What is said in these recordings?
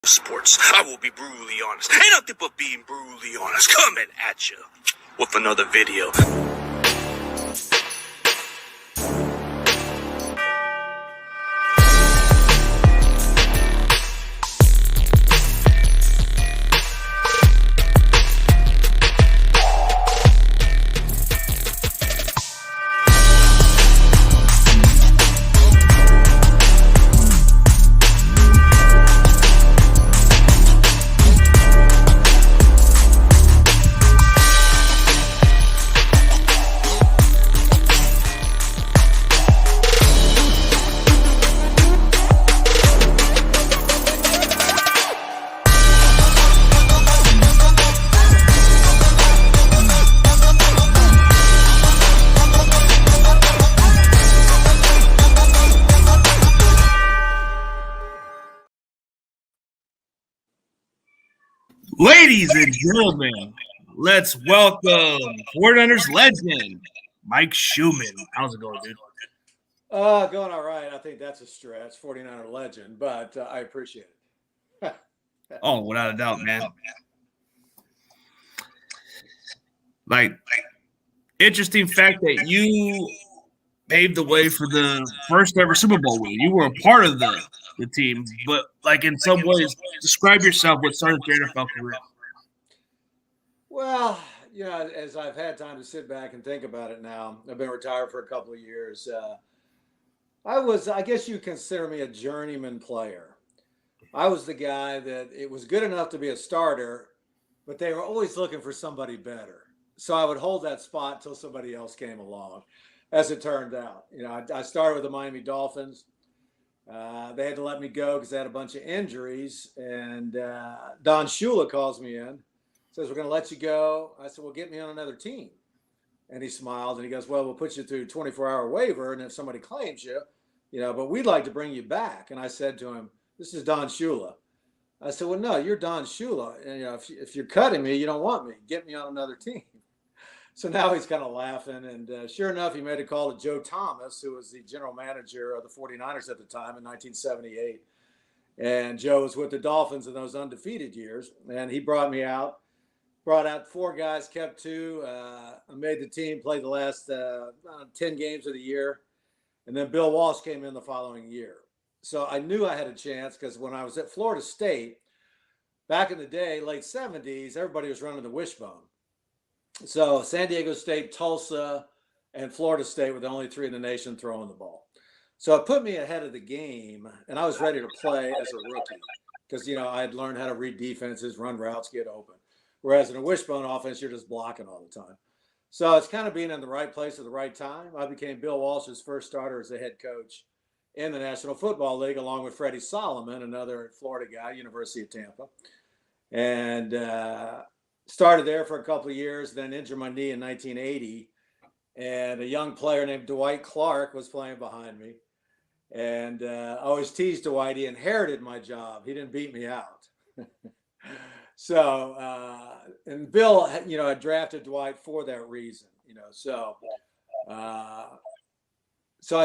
Sports. I will be brutally honest. Ain't nothing but being brutally honest. Coming at you with another video. Ladies and gentlemen, let's welcome 49ers legend, Mike Shumann. How's it going, dude? Going all right. I think that's a stretch, 49er legend, but I appreciate it. Oh, without a doubt, man. Like, interesting fact that you paved the way for the first ever Super Bowl win. You were a part of the team, but like in some ways, describe yourself what started your NFL career. Well, you know, as I've had time to sit back and think about it now, I've been retired for a couple of years. I guess you consider me a journeyman player. I was the guy that it was good enough to be a starter, but they were always looking for somebody better. So I would hold that spot until somebody else came along, as it turned out. You know, I started with the Miami Dolphins. They had to let me go because they had a bunch of injuries. And Don Shula calls me in, says, "We're going to let you go." I said, "Well, get me on another team." And he smiled and he goes, "Well, we'll put you through a 24-hour waiver. And if somebody claims you, but we'd like to bring you back." And I said to him, "This is Don Shula." I said, "Well, no, you're Don Shula. And, if you're cutting me, you don't want me. Get me on another team." So now he's kind of laughing. And sure enough, he made a call to Joe Thomas, who was the general manager of the 49ers at the time in 1978. And Joe was with the Dolphins in those undefeated years. And he brought me out, brought out 4 guys, kept 2. I made the team, played the last 10 games of the year. And then Bill Walsh came in the following year. So I knew I had a chance because when I was at Florida State, back in the day, late 70s, everybody was running the wishbone. So San Diego State, Tulsa, and Florida State were the only 3 in the nation throwing the ball. So it put me ahead of the game, and I was ready to play as a rookie because, I had learned how to read defenses, run routes, get open. Whereas in a wishbone offense, you're just blocking all the time. So it's kind of being in the right place at the right time. I became Bill Walsh's first starter as a head coach in the National Football League, along with Freddie Solomon, another Florida guy, University of Tampa. And started there for a couple of years, then injured my knee in 1980. And a young player named Dwight Clark was playing behind me. And I always teased Dwight. He inherited my job. He didn't beat me out. So, and Bill, had drafted Dwight for that reason, So I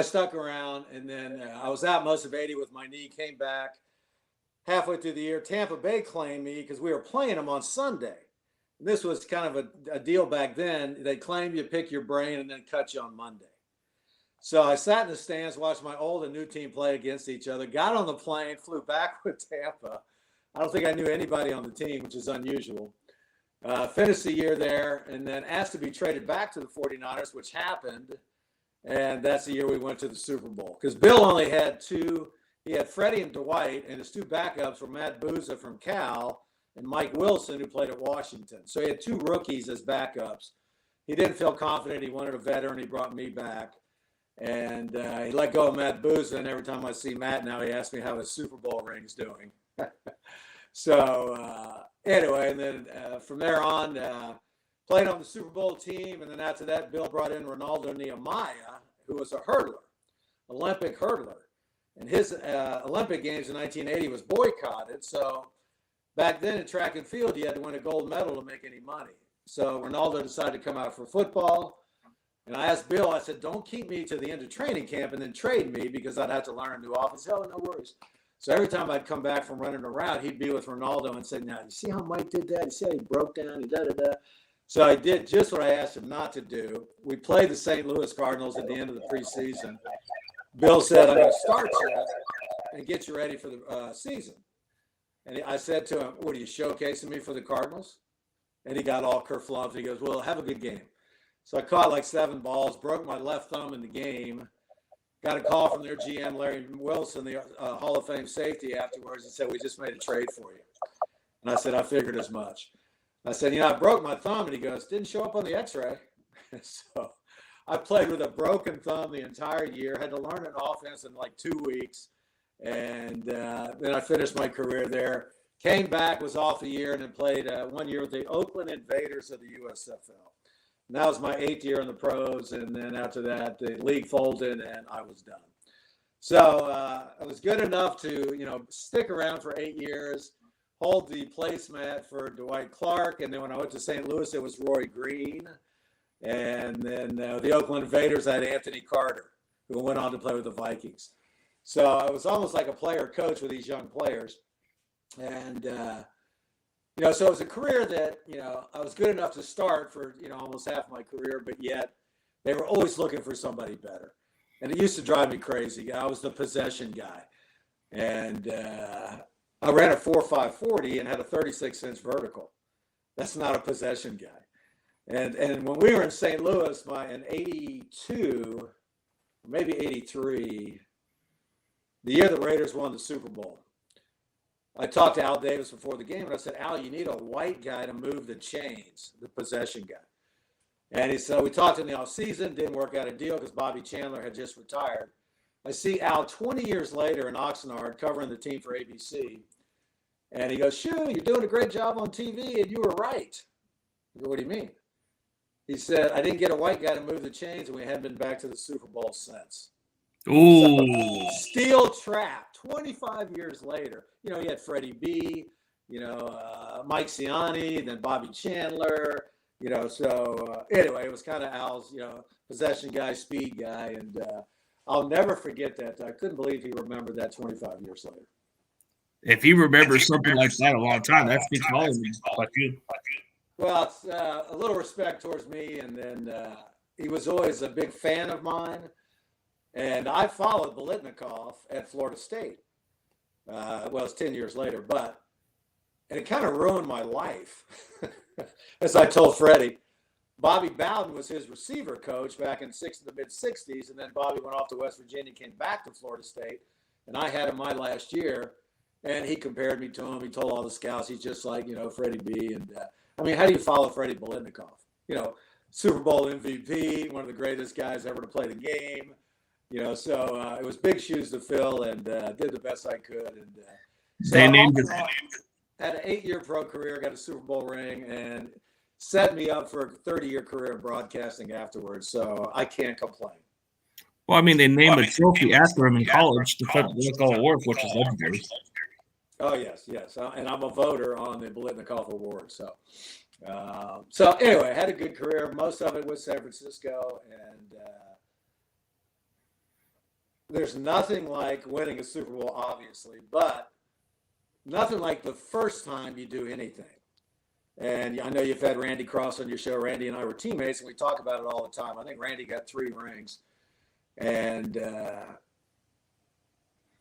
stuck around, and then I was out most of 80 with my knee, came back halfway through the year. Tampa Bay claimed me because we were playing them on Sunday. And this was kind of a deal back then. They claim you, pick your brain, and then cut you on Monday. So I sat in the stands, watched my old and new team play against each other, got on the plane, flew back with Tampa. I don't think I knew anybody on the team, which is unusual. Finished the year there and then asked to be traded back to the 49ers, which happened. And that's the year we went to the Super Bowl. Because Bill only had 2. He had Freddie and Dwight, and his 2 backups were Matt Booza from Cal and Mike Wilson, who played at Washington. So he had 2 rookies as backups. He didn't feel confident. He wanted a veteran. He brought me back. And he let go of Matt Booza. And every time I see Matt now, he asks me how his Super Bowl ring's doing. So anyway, and then from there on, played on the Super Bowl team. And then after that, Bill brought in Ronaldo Nehemiah, who was a hurdler, Olympic hurdler. And his Olympic games in 1980 was boycotted. So back then in track and field, you had to win a gold medal to make any money. So Ronaldo decided to come out for football. And I asked Bill, I said, "Don't keep me to the end of training camp and then trade me because I'd have to learn a new offense." "Hell, no worries." So every time I'd come back from running around, he'd be with Ronaldo and say, now, you see how Mike did that? You see how he broke down? He da-da-da. So I did just what I asked him not to do. We played the St. Louis Cardinals at the end of the preseason. Bill said, I'm going to start you and get you ready for the season. And I said to him, what, are you showcasing me for the Cardinals? And he got all kerfluffed. He goes, well, have a good game. So I caught like 7 balls, broke my left thumb in the game. Got a call from their GM, Larry Wilson, the Hall of Fame safety afterwards, and said, we just made a trade for you. And I said, I figured as much. I said, I broke my thumb. And he goes, didn't show up on the x-ray. So I played with a broken thumb the entire year, had to learn an offense in like 2 weeks. And then I finished my career there. Came back, was off a year, and then played 1 year with the Oakland Invaders of the USFL. And that was my 8th year in the pros, and then after that, the league folded, and I was done. So I was good enough to, stick around for 8 years, hold the placemat for Dwight Clark, and then when I went to St. Louis, it was Roy Green. And then the Oakland Invaders had Anthony Carter, who went on to play with the Vikings. So I was almost like a player coach with these young players. And, so it was a career that, I was good enough to start for, almost half my career, but yet they were always looking for somebody better. And it used to drive me crazy. I was the possession guy. And I ran a 4.5 40 and had a 36-inch vertical. That's not a possession guy. And when we were in St. Louis, in 82, maybe 83, the year the Raiders won the Super Bowl, I talked to Al Davis before the game, and I said, Al, you need a white guy to move the chains, the possession guy. And he said, we talked in the offseason, didn't work out a deal because Bobby Chandler had just retired. I see Al 20 years later in Oxnard covering the team for ABC. And he goes, Shoo, you're doing a great job on TV, and you were right. I go, what do you mean? He said, I didn't get a white guy to move the chains, and we haven't been back to the Super Bowl since. Ooh. So, steel trap, 25 years later. You had Freddie B, Mike Ciani, then Bobby Chandler, anyway, it was kind of Al's, possession guy, speed guy. And I'll never forget that. I couldn't believe he remembered that 25 years later. If he remembers something like that a long time, that speaks volumes about you. Well, it's a little respect towards me. And then he was always a big fan of mine. And I followed Biletnikoff at Florida State. It's 10 years later, and it kind of ruined my life. As I told Freddie, Bobby Bowden was his receiver coach back in the mid-'60s, and then Bobby went off to West Virginia, came back to Florida State, and I had him my last year, and he compared me to him. He told all the scouts he's just like, Freddie B. And how do you follow Freddie Biletnikoff? Super Bowl MVP, one of the greatest guys ever to play the game. So it was big shoes to fill, and did the best I could. And so they named it. Had an 8-year pro career, got a Super Bowl ring, and set me up for a 30-year career in broadcasting afterwards. So I can't complain. Well, they named a trophy after him in college, the Biletnikoff Award, which is legendary. Oh, yes. And I'm a voter on the Biletnikoff Award. So anyway, I had a good career. Most of it was San Francisco, and there's nothing like winning a Super Bowl, obviously, but nothing like the first time you do anything. And I know you've had Randy Cross on your show. Randy and I were teammates, and we talk about it all the time. I think Randy got 3 rings. And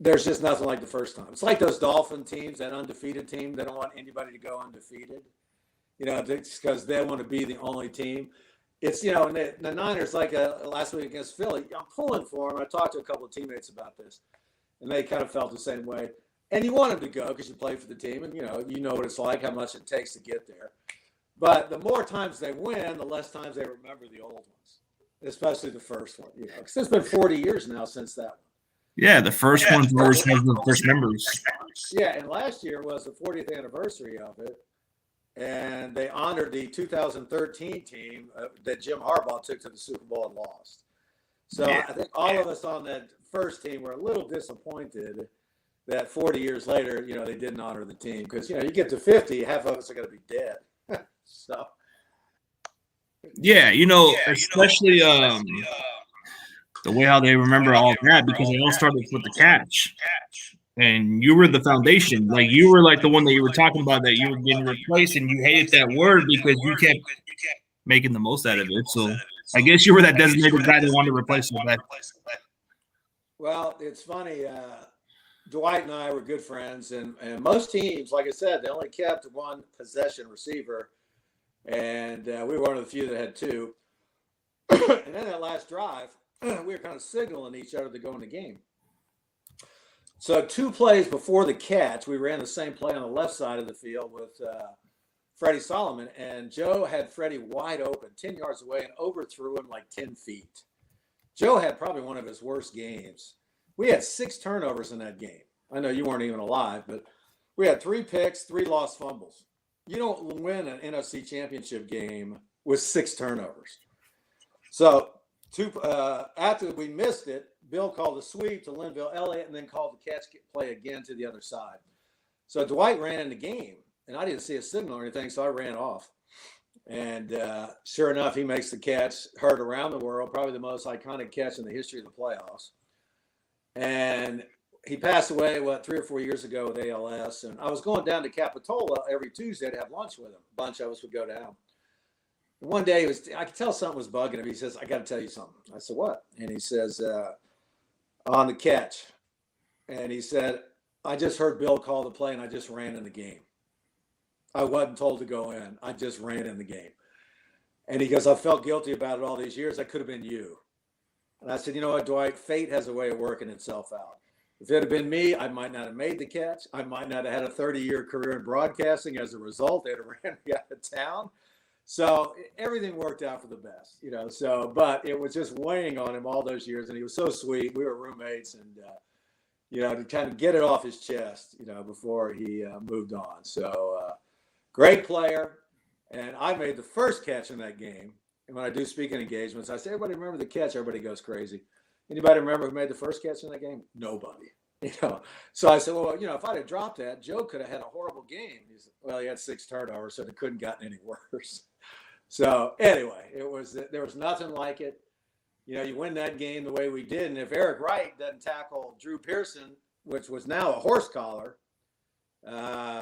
there's just nothing like the first time. It's like those Dolphin teams, that undefeated team. They don't want anybody to go undefeated, because they want to be the only team. It's, and the Niners, like last week against Philly, I'm pulling for them. I talked to a couple of teammates about this, and they kind of felt the same way. And you want them to go because you play for the team, and, you know what it's like, how much it takes to get there. But the more times they win, the less times they remember the old ones, especially the first one, because it's been 40 years now since that one. Yeah, the first one's always one of the first memories. Yeah, and last year was the 40th anniversary of it. And they honored the 2013 team that Jim Harbaugh took to the Super Bowl and lost. So I think all of us on that first team were a little disappointed that 40 years later, they didn't honor the team. Because, you get to 50, half of us are going to be dead. So. Yeah, especially the way how they remember all of that, because they all started with the catch. and you were the foundation. Like you were like the one that you were talking about that you were getting replaced, and you hated that word because you kept making the most out of it. So I guess you were that designated guy that wanted to replace him back. Well, it's funny. Dwight and I were good friends, and most teams, like I said, they only kept one possession receiver, and we were one of the few that had two. And then that last drive, we were kind of signaling each other to go in the game. So 2 plays before the catch, we ran the same play on the left side of the field with Freddie Solomon, and Joe had Freddie wide open, 10 yards away, and overthrew him like 10 feet. Joe had probably one of his worst games. We had 6 turnovers in that game. I know you weren't even alive, but we had 3 picks, 3 lost fumbles. You don't win an NFC championship game with 6 turnovers. So after we missed it, Bill called a sweep to Linville Elliott and then called the catch play again to the other side. So Dwight ran in the game, and I didn't see a signal or anything, so I ran off. And sure enough, he makes the catch, heard around the world, probably the most iconic catch in the history of the playoffs. And he passed away, 3 or 4 years ago with ALS. And I was going down to Capitola every Tuesday to have lunch with him. A bunch of us would go down. And one day, I could tell something was bugging him. He says, I got to tell you something. I said, what? And he says, on the catch. And he said, I just heard Bill call the play, and I just ran in the game. I wasn't told to go in. I just ran in the game. And he goes, I felt guilty about it all these years. That could have been you. And I said, you know what, Dwight? Fate has a way of working itself out. If it had been me, I might not have made the catch. I might not have had a 30-year career in broadcasting. As a result, they'd have ran me out of town. So everything worked out for the best, you know. So, but it was just weighing on him all those years, and he was so sweet. We were roommates, and you know, to kind of get it off his chest, you know, before he moved on. So, great player, and I made the first catch in that game. And when I do speaking engagements, I say, everybody remember the catch? Everybody goes crazy. Anybody remember who made the first catch in that game? Nobody. You know, so I said, well, you know, if I'd have dropped that, Joe could have had a horrible game. He said, well, he had 6 turnovers, so it couldn't gotten any worse. So anyway, there was nothing like it. You know, you win that game the way we did, and if Eric Wright doesn't tackle Drew Pearson, which was now a horse collar,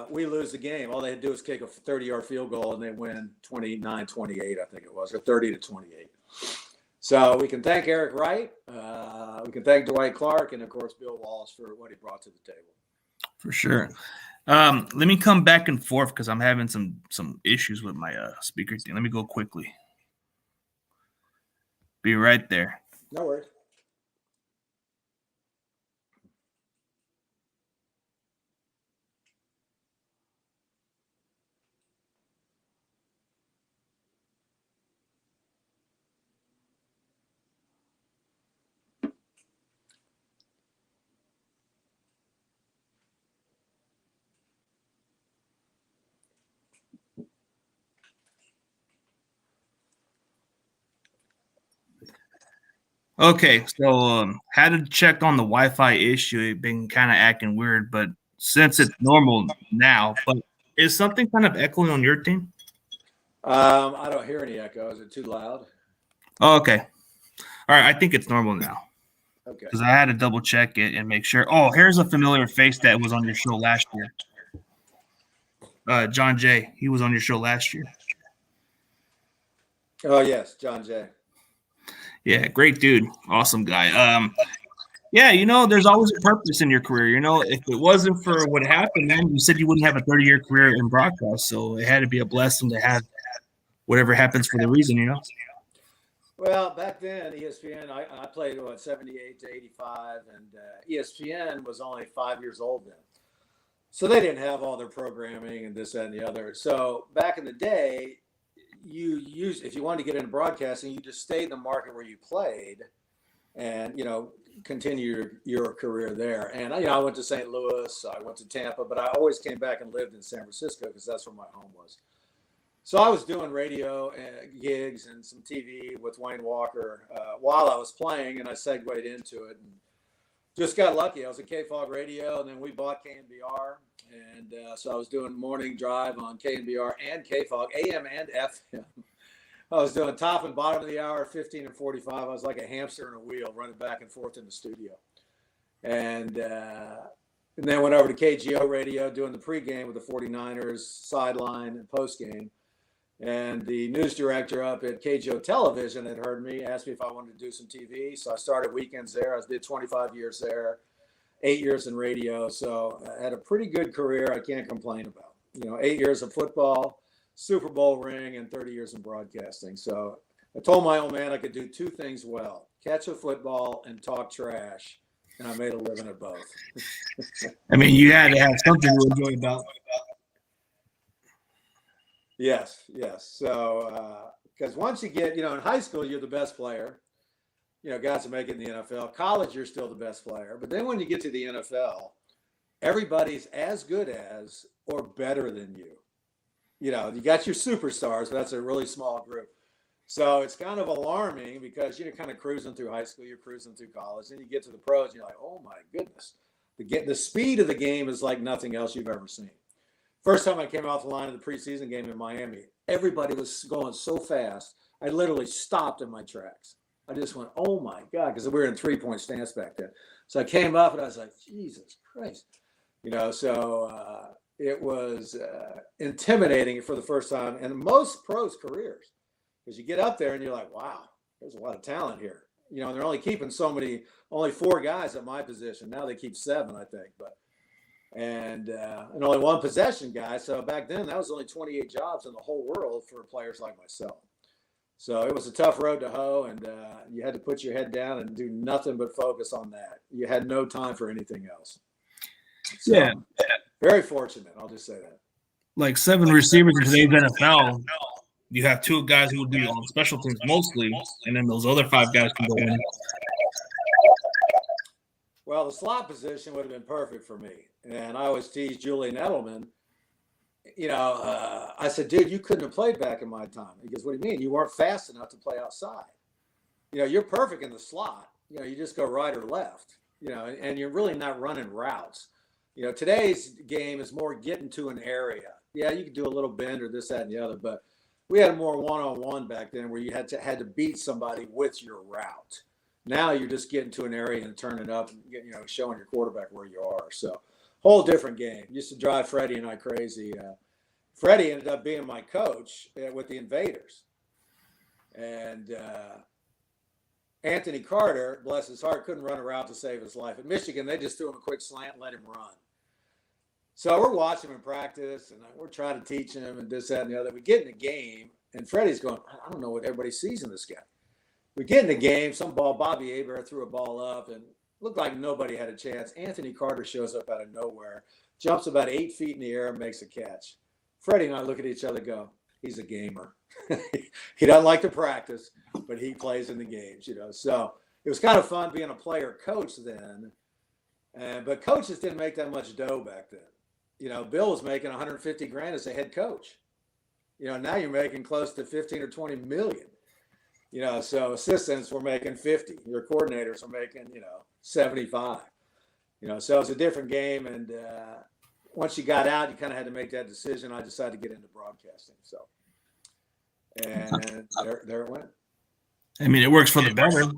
we lose the game. All they had to do was kick a 30-yard field goal, and they win 29-28, I think it was, or 30-28. So we can thank Eric Wright. We can thank Dwight Clark, and, of course, Bill Wallace for what he brought to the table. For sure. Let me come back and forth because I'm having some issues with my speaker thing. Let me go quickly. Be right there. No worries. Okay, so had to check on the Wi-Fi issue. It's been kind of acting weird, but since it's normal now, but is something kind of echoing on your team? I don't hear any echo. Is it too loud? Oh, okay. All right, I think it's normal now. Okay. Because I had to double check it and make sure. Oh, here's a familiar face that was on your show last year. John Jay. He was on your show last year. Oh, yes, John Jay. Yeah, great dude. Awesome guy. Yeah, you know, there's always a purpose in your career. You know, if it wasn't for what happened, man, you said you wouldn't have a 30-year career in broadcast. So it had to be a blessing to have whatever happens for the reason, you know? Well, back then, ESPN, I played, 78 to 85, and ESPN was only 5 years old then. So they didn't have all their programming and this, that, and the other. So back in the day, if you wanted to get into broadcasting, you just stayed in the market where you played and, you know, continue your career there. And, you know, I went to St. Louis, I went to Tampa, but I always came back and lived in San Francisco because that's where my home was. So I was doing radio gigs and some TV with Wayne Walker while I was playing, and I segued into it and just got lucky. I was at KFOG Radio, and then we bought KNBR, and so I was doing morning drive on KNBR and KFOG, AM and FM. I was doing top and bottom of the hour, 15 and 45. I was like a hamster in a wheel running back and forth in the studio. And and then went over to KGO radio doing the pregame with the 49ers sideline and postgame. And the news director up at KGO Television had heard me, asked me if I wanted to do some TV. So I started weekends there. I did 25 years there, 8 years in radio. So I had a pretty good career I can't complain about. 8 years of football, Super Bowl ring, and 30 years in broadcasting. So I told my old man I could do two things well: catch a football and talk trash. And I made a living at both. I mean, you had to have something to enjoy about. Yes. So, because once you get, in high school, you're the best player. Guys that make it in the NFL. College, you're still the best player. But then when you get to the NFL, everybody's as good as or better than you. You got your superstars, but that's a really small group. So it's kind of alarming because you're kind of cruising through high school, you're cruising through college, and you get to the pros, and you're like, oh my goodness. The speed of the game is like nothing else you've ever seen. First time I came off the line of the preseason game in Miami, everybody was going so fast, I literally stopped in my tracks. I just went, oh my God, because we were in 3-point stance back then. So I came up and I was like, Jesus Christ. So it was intimidating for the first time in most pros' careers. Because you get up there and you're like, wow, there's a lot of talent here. And they're only keeping only 4 guys at my position. Now they keep 7, I think. And only 1 possession guy. So back then, that was only 28 jobs in the whole world for players like myself. So it was a tough road to hoe, and you had to put your head down and do nothing but focus on that. You had no time for anything else. So, yeah. Very fortunate, I'll just say that. Like 7 receivers in today's NFL. You have 2 guys who would be on special teams mostly, and then those other 5 guys can go in. Well, the slot position would have been perfect for me. And I always tease Julian Edelman. I said, dude, you couldn't have played back in my time. He goes, what do you mean? You weren't fast enough to play outside. You're perfect in the slot. You just go right or left, and you're really not running routes. Today's game is more getting to an area. Yeah, you could do a little bend or this, that, and the other, but we had more one-on-one back then where you had to beat somebody with your route. Now you're just getting to an area and turning up and showing your quarterback where you are. So whole different game. Used to drive Freddie and I crazy. Freddie ended up being my coach with the Invaders. And Anthony Carter, bless his heart, couldn't run a route to save his life. At Michigan, they just threw him a quick slant and let him run. So we're watching him practice, and we're trying to teach him and this, that, and the other. We get in the game, and Freddie's going, I don't know what everybody sees in this guy. We get in the game, some ball, Bobby Hebert threw a ball up, and looked like nobody had a chance. Anthony Carter shows up out of nowhere, jumps about 8 feet in the air and makes a catch. Freddie and I look at each other and go, he's a gamer. He doesn't like to practice, but he plays in the games, So it was kind of fun being a player coach then. But coaches didn't make that much dough back then. Bill was making $150,000 as a head coach. Now you're making close to 15 or 20 million. So assistants were making 50. Your coordinators are making, 75. So it's a different game. And once you got out, you kind of had to make that decision. I decided to get into broadcasting. So, and there it went. I mean, it works for the better.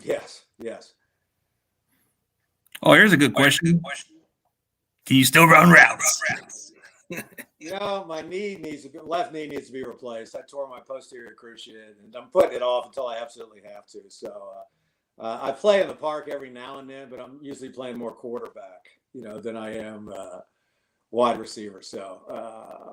Yes. Oh, here's a good question. Can you still run routes? My left knee needs to be replaced. I tore my posterior cruciate, and I'm putting it off until I absolutely have to. So I play in the park every now and then, but I'm usually playing more quarterback, than I am wide receiver. So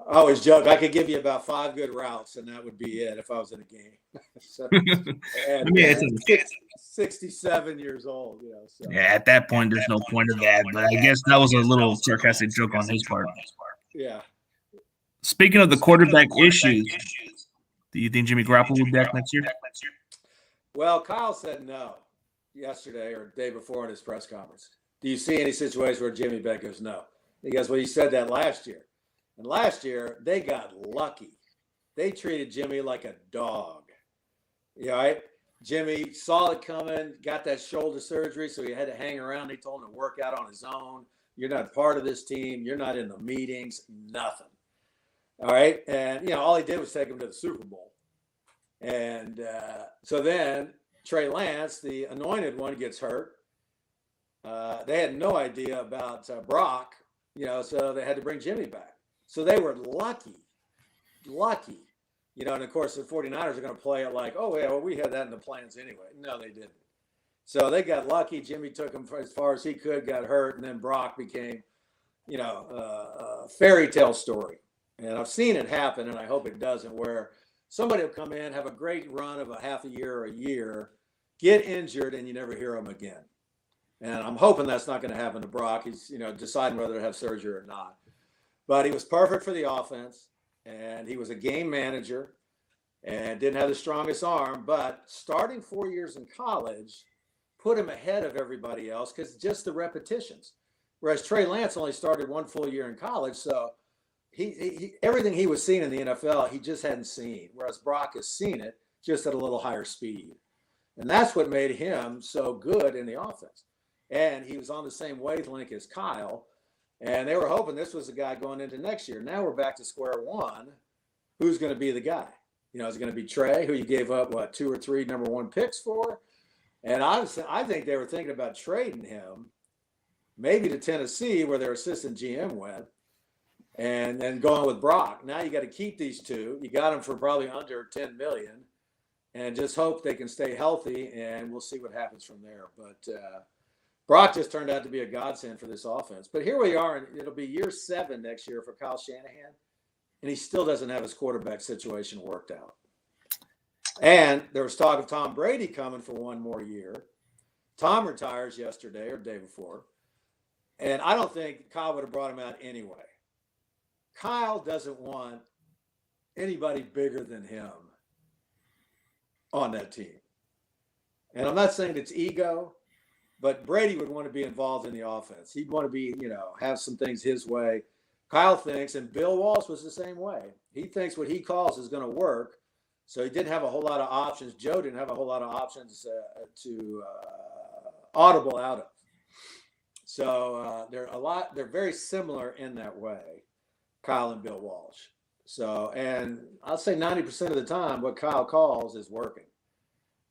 I always joke I could give you about 5 good routes, and that would be it if I was in a game. So, and, it's 67 years old. So. Yeah, at that point, there's no point of that. But I guess that was a little sarcastic joke on his part. Yeah. Speaking of the quarterback issues, do you think Jimmy Garoppolo will be back next year? Well, Kyle said no yesterday or the day before in his press conference. Do you see any situation where Jimmy Beck goes no? He goes, well, you said that last year. And last year, they got lucky. They treated Jimmy like a dog. Right? Jimmy saw it coming, got that shoulder surgery, so he had to hang around. They told him to work out on his own. You're not part of this team. You're not in the meetings, nothing. All right. And, all he did was take him to the Super Bowl. And so then Trey Lance, the anointed one, gets hurt. They had no idea about Brock, so they had to bring Jimmy back. So they were lucky, and of course the 49ers are going to play it like, oh, yeah, well, we had that in the plans anyway. No, they didn't. So they got lucky. Jimmy took him as far as he could, got hurt, and then Brock became, a fairy tale story. And I've seen it happen, and I hope it doesn't, where somebody will come in, have a great run of a half a year or a year, get injured, and you never hear them again. And I'm hoping that's not going to happen to Brock. He's, deciding whether to have surgery or not. But he was perfect for the offense, and he was a game manager and didn't have the strongest arm. But starting 4 years in college put him ahead of everybody else because just the repetitions. Whereas Trey Lance only started 1 full year in college, so he everything he was seeing in the NFL, he just hadn't seen. Whereas Brock has seen it just at a little higher speed. And that's what made him so good in the offense. And he was on the same wavelength as Kyle. And they were hoping this was the guy going into next year. Now we're back to square one. Who's going to be the guy? Is it going to be Trey, who you gave up, 2 or 3 number 1 picks for? And I think they were thinking about trading him, maybe to Tennessee, where their assistant GM went, and then going with Brock. Now you got to keep these two. You got them for probably under $10 million, and just hope they can stay healthy, and we'll see what happens from there. But Brock just turned out to be a godsend for this offense. But here we are, and it'll be year 7 next year for Kyle Shanahan, and he still doesn't have his quarterback situation worked out. And there was talk of Tom Brady coming for 1 more year. Tom retires yesterday or the day before, and I don't think Kyle would have brought him out anyway. Kyle doesn't want anybody bigger than him on that team. And I'm not saying it's ego, but Brady would want to be involved in the offense. He'd want to be, have some things his way. Kyle thinks, and Bill Walsh was the same way. He thinks what he calls is going to work. So he didn't have a whole lot of options. Joe didn't have a whole lot of options to audible out of. So they're very similar in that way, Kyle and Bill Walsh. So, and I'll say 90% of the time, what Kyle calls is working.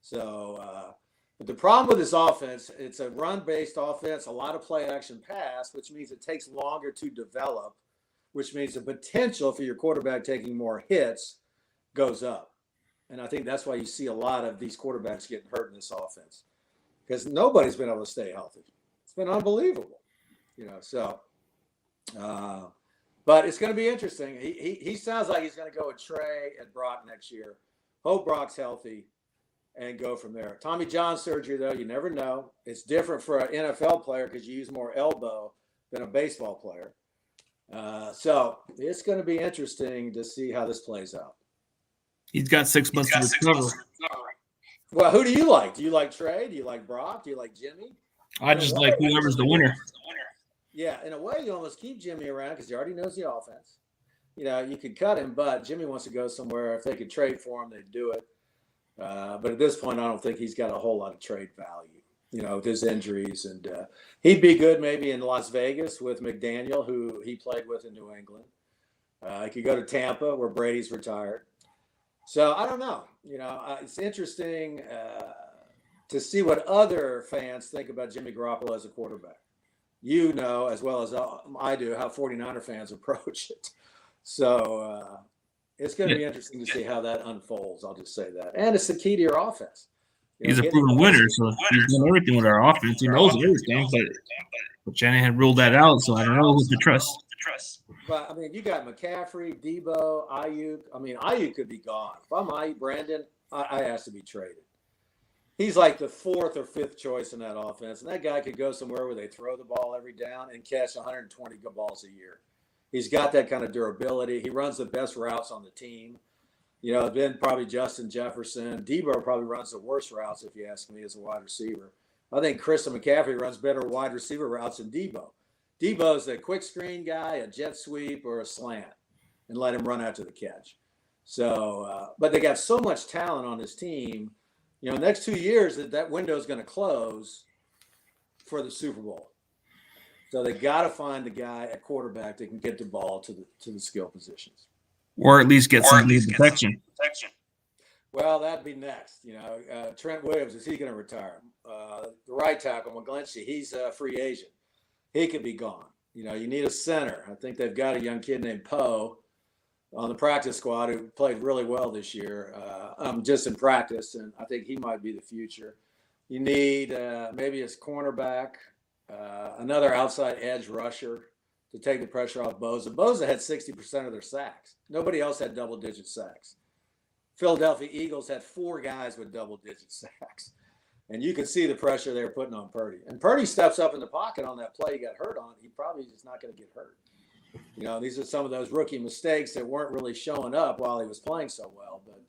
So, but the problem with this offense, it's a run-based offense, a lot of play-action pass, which means it takes longer to develop, which means the potential for your quarterback taking more hits goes up. And I think that's why you see a lot of these quarterbacks getting hurt in this offense, because nobody's been able to stay healthy. It's been unbelievable, but it's going to be interesting. He sounds like he's going to go with Trey and Brock next year. Hope Brock's healthy and go from there. Tommy John surgery, though, you never know. It's different for an NFL player because you use more elbow than a baseball player. So it's going to be interesting to see how this plays out. He's got 6 months to recover. Well, who do you like? Do you like Trey? Do you like Brock? Do you like Jimmy? I just like whoever's the winner. Yeah, in a way, you almost keep Jimmy around because he already knows the offense. You could cut him, but Jimmy wants to go somewhere. If they could trade for him, they'd do it. But at this point, I don't think he's got a whole lot of trade value, with his injuries. And he'd be good maybe in Las Vegas with McDaniel, who he played with in New England. He could go to Tampa, where Brady's retired. So I don't know. It's interesting to see what other fans think about Jimmy Garoppolo as a quarterback. As well as I do, how 49er fans approach it. So it's going to be interesting to see how that unfolds. I'll just say that. And it's the key to your offense. He's a proven winner, so he's done everything with our offense. He knows everything, but Shanahan ruled that out, so I don't know who to trust. But, you got McCaffrey, Debo, Ayuk. Ayuk could be gone. If I'm Ayuk, Brandon, I ask to be traded. He's like the 4th or 5th choice in that offense. And that guy could go somewhere where they throw the ball every down and catch 120 balls a year. He's got that kind of durability. He runs the best routes on the team. Then probably Justin Jefferson. Debo probably runs the worst routes, if you ask me, as a wide receiver. I think Christian McCaffrey runs better wide receiver routes than Debo. Debo's a quick screen guy, a jet sweep, or a slant, and let him run out to the catch. So, but they got so much talent on this team. Next 2 years, that window is going to close for the Super Bowl. So they got to find the guy at quarterback that can get the ball to the skill positions, or at least get some lead protection. Well, that'd be next. Trent Williams, is he going to retire? The right tackle, McGlinchey, he's a free agent. He could be gone. You need a center. I think they've got a young kid named Poe on the practice squad who played really well this year, just in practice, and I think he might be the future. You need maybe a cornerback, another outside edge rusher to take the pressure off Bosa. Bosa had 60% of their sacks. Nobody else had double-digit sacks. Philadelphia Eagles had 4 guys with double-digit sacks. And you can see the pressure they were putting on Purdy. And Purdy steps up in the pocket on that play he got hurt on. He probably is not going to get hurt. These are some of those rookie mistakes that weren't really showing up while he was playing so well. But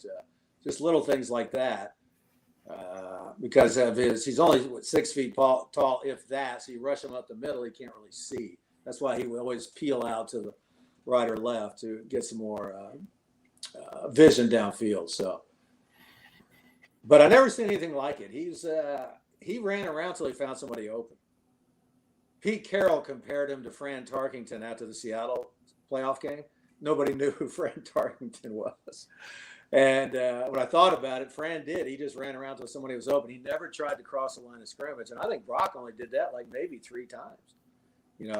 just little things like that. Because of he's only 6 feet tall, if that. So you rush him up the middle, he can't really see. That's why he would always peel out to the right or left to get some more vision downfield. So, but I never seen anything like it. He ran around till he found somebody open. Pete Carroll compared him to Fran Tarkington after the Seattle playoff game. Nobody knew who Fran Tarkington was. And when I thought about it, Fran did. He just ran around till somebody was open. He never tried to cross the line of scrimmage. And I think Brock only did that like maybe 3 times.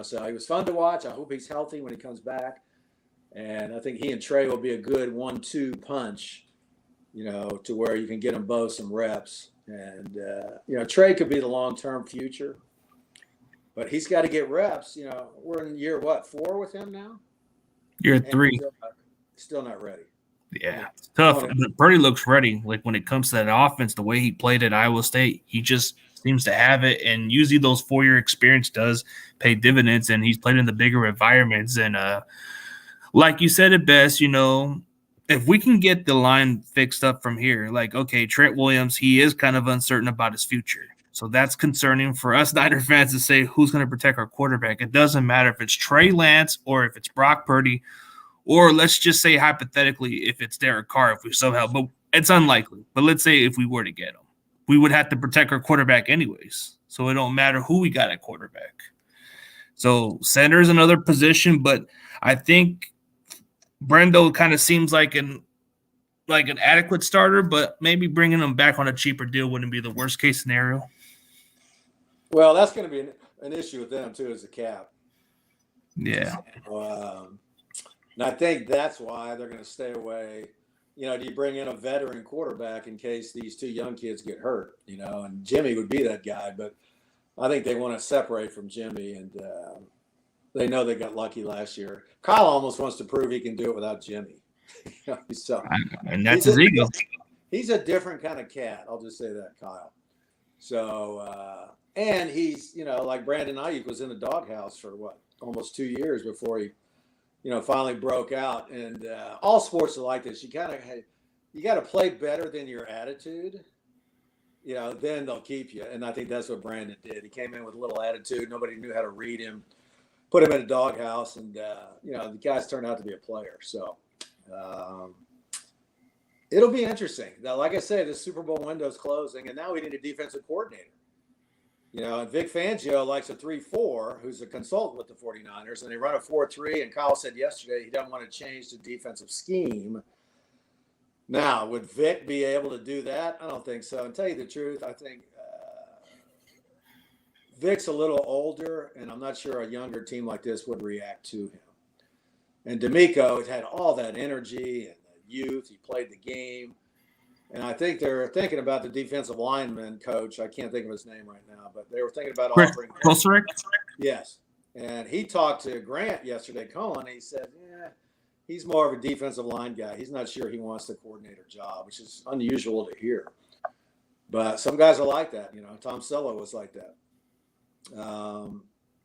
So he was fun to watch. I hope he's healthy when he comes back. And I think he and Trey will be a good 1-2 punch, to where you can get them both some reps. And, Trey could be the long-term future. But he's got to get reps. We're in year, 4 with him now? Year 3. Still not ready. Yeah, it's tough. But Purdy looks ready. Like when it comes to that offense, the way he played at Iowa State, he just seems to have it. And usually those 4-year experience does pay dividends. And he's played in the bigger environments. And like you said it best, if we can get the line fixed up from here, like, okay, Trent Williams, he is kind of uncertain about his future. So that's concerning for us Niner fans to say who's going to protect our quarterback. It doesn't matter if it's Trey Lance or if it's Brock Purdy. Or let's just say hypothetically if it's Derek Carr, if we somehow, but it's unlikely. But let's say if we were to get him, we would have to protect our quarterback anyways. So it don't matter who we got at quarterback. So center is another position, but I think Brendo kind of seems like an adequate starter, but maybe bringing him back on a cheaper deal wouldn't be the worst case scenario. Well, that's going to be an issue with them too, as the cap. Yeah. And I think that's why they're going to stay away. Do you bring in a veteran quarterback in case these 2 young kids get hurt? And Jimmy would be that guy, but I think they want to separate from Jimmy, and they know they got lucky last year. Kyle almost wants to prove he can do it without Jimmy. So, and that's his ego. He's a different kind of cat. I'll just say that, Kyle. So, and he's, like Brandon Ayuk was in the doghouse for almost 2 years before he, finally broke out. And all sports are like this. You got to play better than your attitude. Then they'll keep you. And I think that's what Brandon did. He came in with a little attitude. Nobody knew how to read him. Put him in a doghouse, and the guys turned out to be a player. So it'll be interesting. Now, like I say, the Super Bowl window's closing, and now we need a defensive coordinator. And Vic Fangio likes a 3-4, who's a consultant with the 49ers, and they run a 4-3. And Kyle said yesterday he doesn't want to change the defensive scheme. Now, would Vic be able to do that? I don't think so. And tell you the truth, I think Vic's a little older, and I'm not sure a younger team like this would react to him. And D'Amico has had all that energy and the youth. He played the game. And I think they're thinking about the defensive lineman coach. I can't think of his name right now, but they were thinking about offering him. Kosarick? Yes. And he talked to Grant yesterday, Cohen. He said, he's more of a defensive line guy. He's not sure he wants the coordinator job, which is unusual to hear. But some guys are like that. Tom Selleck was like that.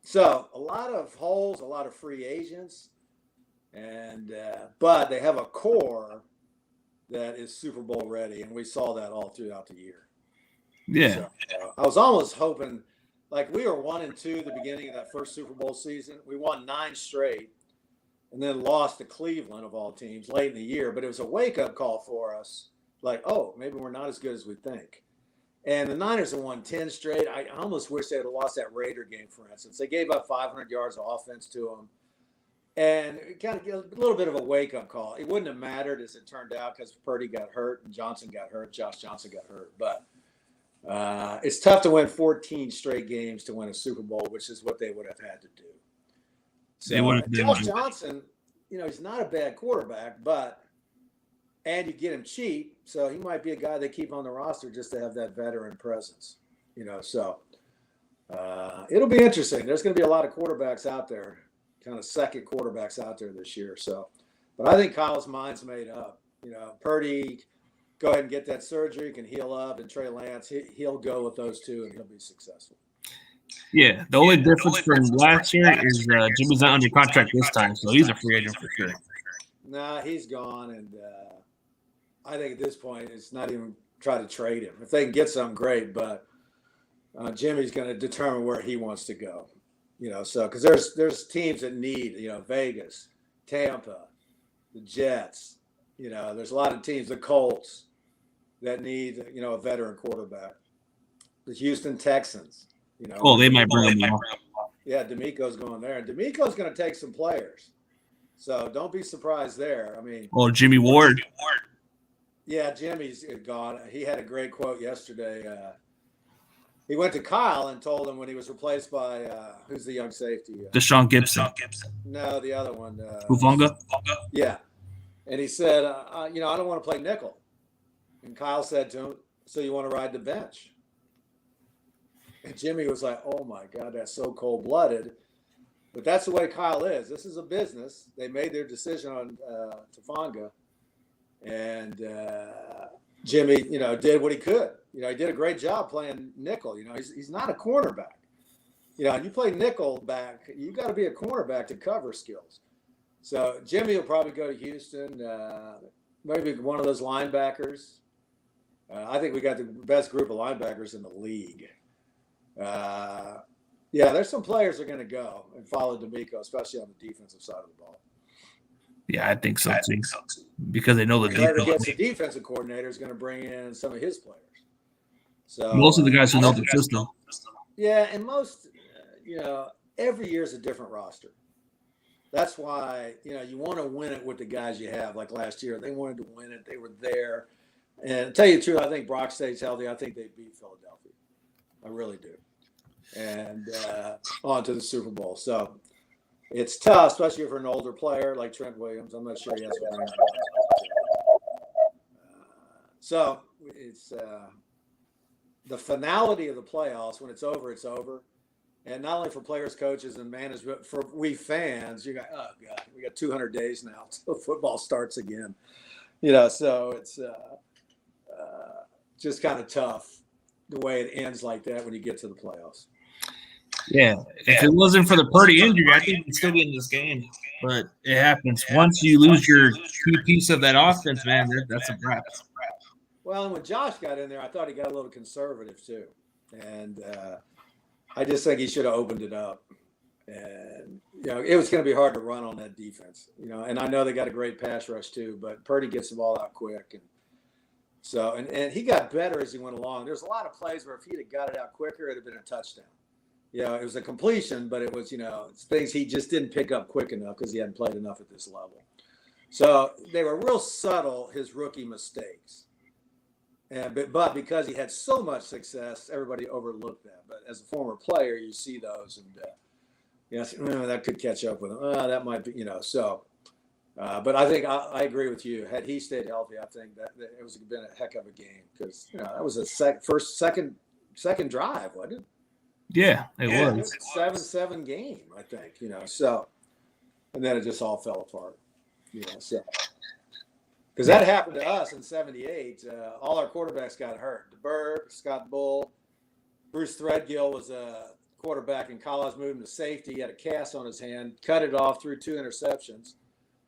So a lot of holes, a lot of free agents, and but they have a core that is Super Bowl ready, and we saw that all throughout the year. Yeah. So, I was almost hoping, like we were 1-2 at the beginning of that first Super Bowl season. We won 9 straight, and then lost to Cleveland of all teams late in the year. But it was a wake-up call for us, like, oh, maybe we're not as good as we think. And the Niners have won 10 straight. I almost wish they had lost that Raider game, for instance. They gave up 500 yards of offense to them. And kind of a little bit of a wake-up call. It wouldn't have mattered as it turned out because Purdy got hurt and Johnson got hurt. Josh Johnson got hurt. But it's tough to win 14 straight games to win a Super Bowl, which is what they would have had to do. So Josh Johnson, he's not a bad quarterback, and you get him cheap, so he might be a guy they keep on the roster just to have that veteran presence. So it'll be interesting. There's going to be a lot of quarterbacks out there, kind of second quarterbacks out there this year. So, but I think Kyle's mind's made up. Purdy, go ahead and get that surgery, can heal up, and Trey Lance, he'll go with those two, and he'll be successful. Yeah, the only difference from last year is Jimmy's not under contract this time, so he's a free agent for sure. Nah, he's gone, and I think at this point it's not even try to trade him. If they can get something, great, but Jimmy's going to determine where he wants to go. So because there's teams that need, Vegas, Tampa, the Jets. There's a lot of teams, the Colts, that need, a veteran quarterback. The Houston Texans. They might bring him. Yeah, D'Amico's going there, and D'Amico's going to take some players. So don't be surprised there. I mean, Jimmy Ward. Yeah, Jimmy's gone. He had a great quote yesterday. He went to Kyle and told him when he was replaced by who's the young safety? Deshaun Gibson. No, the other one. Hufanga? Yeah. And he said, I don't want to play nickel. And Kyle said to him, so you want to ride the bench? And Jimmy was like, oh, my God, that's so cold-blooded. But that's the way Kyle is. This is a business. They made their decision on Hufanga. And Jimmy, did what he could. He did a great job playing nickel. He's not a cornerback. And you play nickel back, you got to be a cornerback to cover skills. So Jimmy will probably go to Houston, maybe one of those linebackers. I think we got the best group of linebackers in the league. There's some players that are going to go and follow D'Amico, especially on the defensive side of the ball. Yeah, I think so too. Because they know the whoever gets the defensive coordinator is going to bring in some of his players. So most of the guys who know the system. Yeah, and most, every year is a different roster. That's why, you want to win it with the guys you have. Like last year, they wanted to win it. They were there. And to tell you the truth, I think Brock stays healthy. I think they beat Philadelphia. I really do. And on to the Super Bowl. So it's tough, especially for an older player like Trent Williams. I'm not sure he has one. So it's the finality of the playoffs. When it's over, it's over. And not only for players, coaches, and management, for we fans, you got, oh, God, we got 200 days now until football starts again. So it's just kind of tough the way it ends like that when you get to the playoffs. Yeah, if it wasn't for the Purdy injury, I think we'd still be in this game. But it happens. Once you lose your key piece of that offense, man, that's a wrap. Well, and when Josh got in there, I thought he got a little conservative too. And I just think he should have opened it up. And, it was going to be hard to run on that defense. And I know they got a great pass rush too, but Purdy gets the ball out quick. And so, and he got better as he went along. There's a lot of plays where if he'd have got it out quicker, it'd have been a touchdown. It was a completion, but it was, it's things he just didn't pick up quick enough because he hadn't played enough at this level. So they were real subtle, his rookie mistakes. But because he had so much success, everybody overlooked that. But as a former player, you see those and that could catch up with him. That might be, so. But I think I agree with you. Had he stayed healthy, I think that it was been a heck of a game because that was a second drive, wasn't it? Yeah, it was. 7-7 game, I think. So, and then it just all fell apart. So because that happened to us in '78. All our quarterbacks got hurt. DeBerg, Scott Bull, Bruce Threadgill was a quarterback in college, moved him to safety. He had a cast on his hand, cut it off, threw 2 interceptions.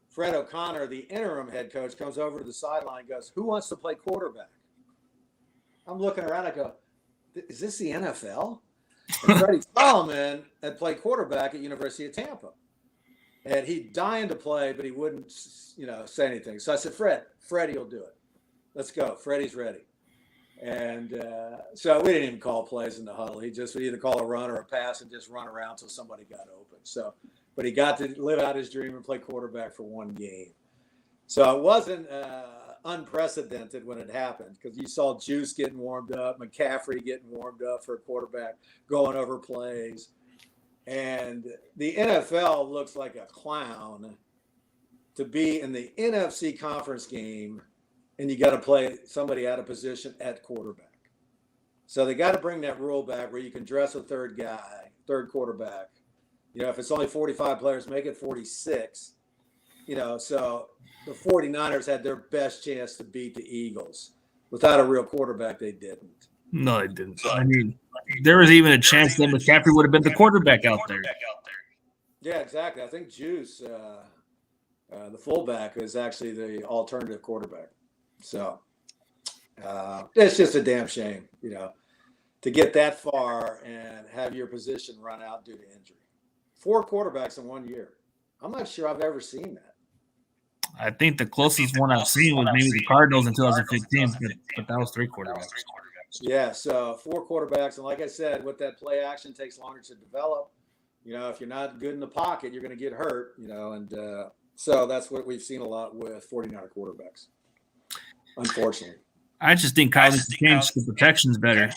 Fred O'Connor, the interim head coach, comes over to the sideline and goes, who wants to play quarterback? I'm looking around. I go, is this the NFL? And Freddie Solomon had played quarterback at University of Tampa. And he'd dying to play, but he wouldn't, say anything. So I said, Freddie will do it. Let's go. Freddie's ready. And so we didn't even call plays in the huddle. He just would either call a run or a pass and just run around until somebody got open. So, but he got to live out his dream and play quarterback for one game. So it wasn't unprecedented when it happened, because you saw Juice getting warmed up, McCaffrey getting warmed up for a quarterback, going over plays. And the NFL looks like a clown to be in the NFC conference game, and you got to play somebody out of position at quarterback. So they got to bring that rule back where you can dress a third quarterback. If it's only 45 players, make it 46. So the 49ers had their best chance to beat the Eagles. Without a real quarterback, they didn't. No, they didn't. I mean, there was even a chance that McCaffrey would have been the quarterback out there. Yeah, exactly. I think Juice, the fullback, is actually the alternative quarterback. So it's just a damn shame, to get that far and have your position run out due to injury. 4 quarterbacks in 1 year. I'm not sure I've ever seen that. I think the closest one I've seen was maybe the Cardinals in 2015, but that was 3 quarterbacks. Yeah, so 4 quarterbacks. And like I said, with that play action takes longer to develop. If you're not good in the pocket, you're going to get hurt, and so that's what we've seen a lot with 49er quarterbacks, unfortunately. I just think Kyle needs to change the protections better.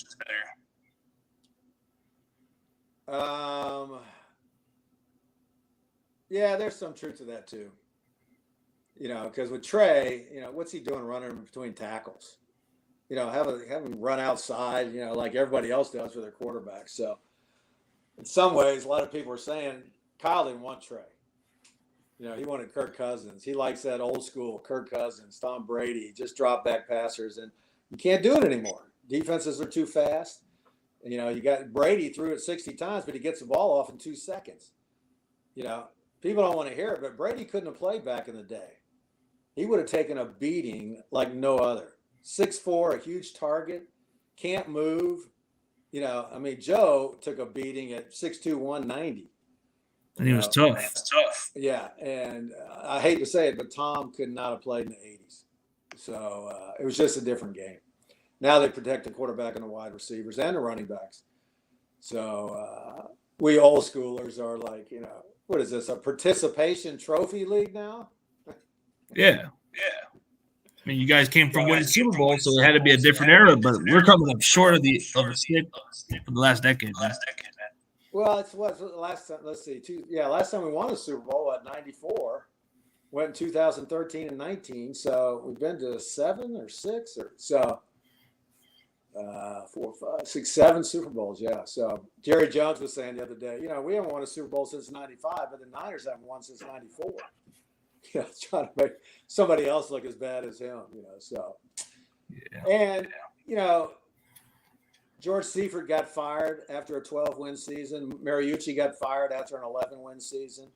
Yeah, there's some truth to that too. Because with Trey, what's he doing running between tackles? Have him run outside, like everybody else does for their quarterbacks. So in some ways, a lot of people are saying Kyle didn't want Trey. He wanted Kirk Cousins. He likes that old school Kirk Cousins, Tom Brady, just drop back passers, and you can't do it anymore. Defenses are too fast. You got Brady threw it 60 times, but he gets the ball off in 2 seconds. People don't want to hear it, but Brady couldn't have played back in the day. He would have taken a beating like no other. 6'4", a huge target, can't move. Joe took a beating at 6'2", 190. And he was tough. Yeah, and I hate to say it, but Tom could not have played in the 80s. So it was just a different game. Now they protect the quarterback and the wide receivers and the running backs. So we old schoolers are like, what is this, a participation trophy league now? Yeah. I mean, you guys came from winning Super Bowl, so it had to be a different era, but we're coming up short of a stick for the last decade, man. Well, it's what last time. Let's see. Last time we won a Super Bowl at '94, went in 2013 and 19. So we've been to 7 or 6 or so. 4, 5, 6, 7 Super Bowls. Yeah. So Jerry Jones was saying the other day, we haven't won a Super Bowl since '95, but the Niners haven't won since '94. Trying to make somebody else look as bad as him. So. Yeah. And George Seifert got fired after a 12-win season. Mariucci got fired after an 11-win season.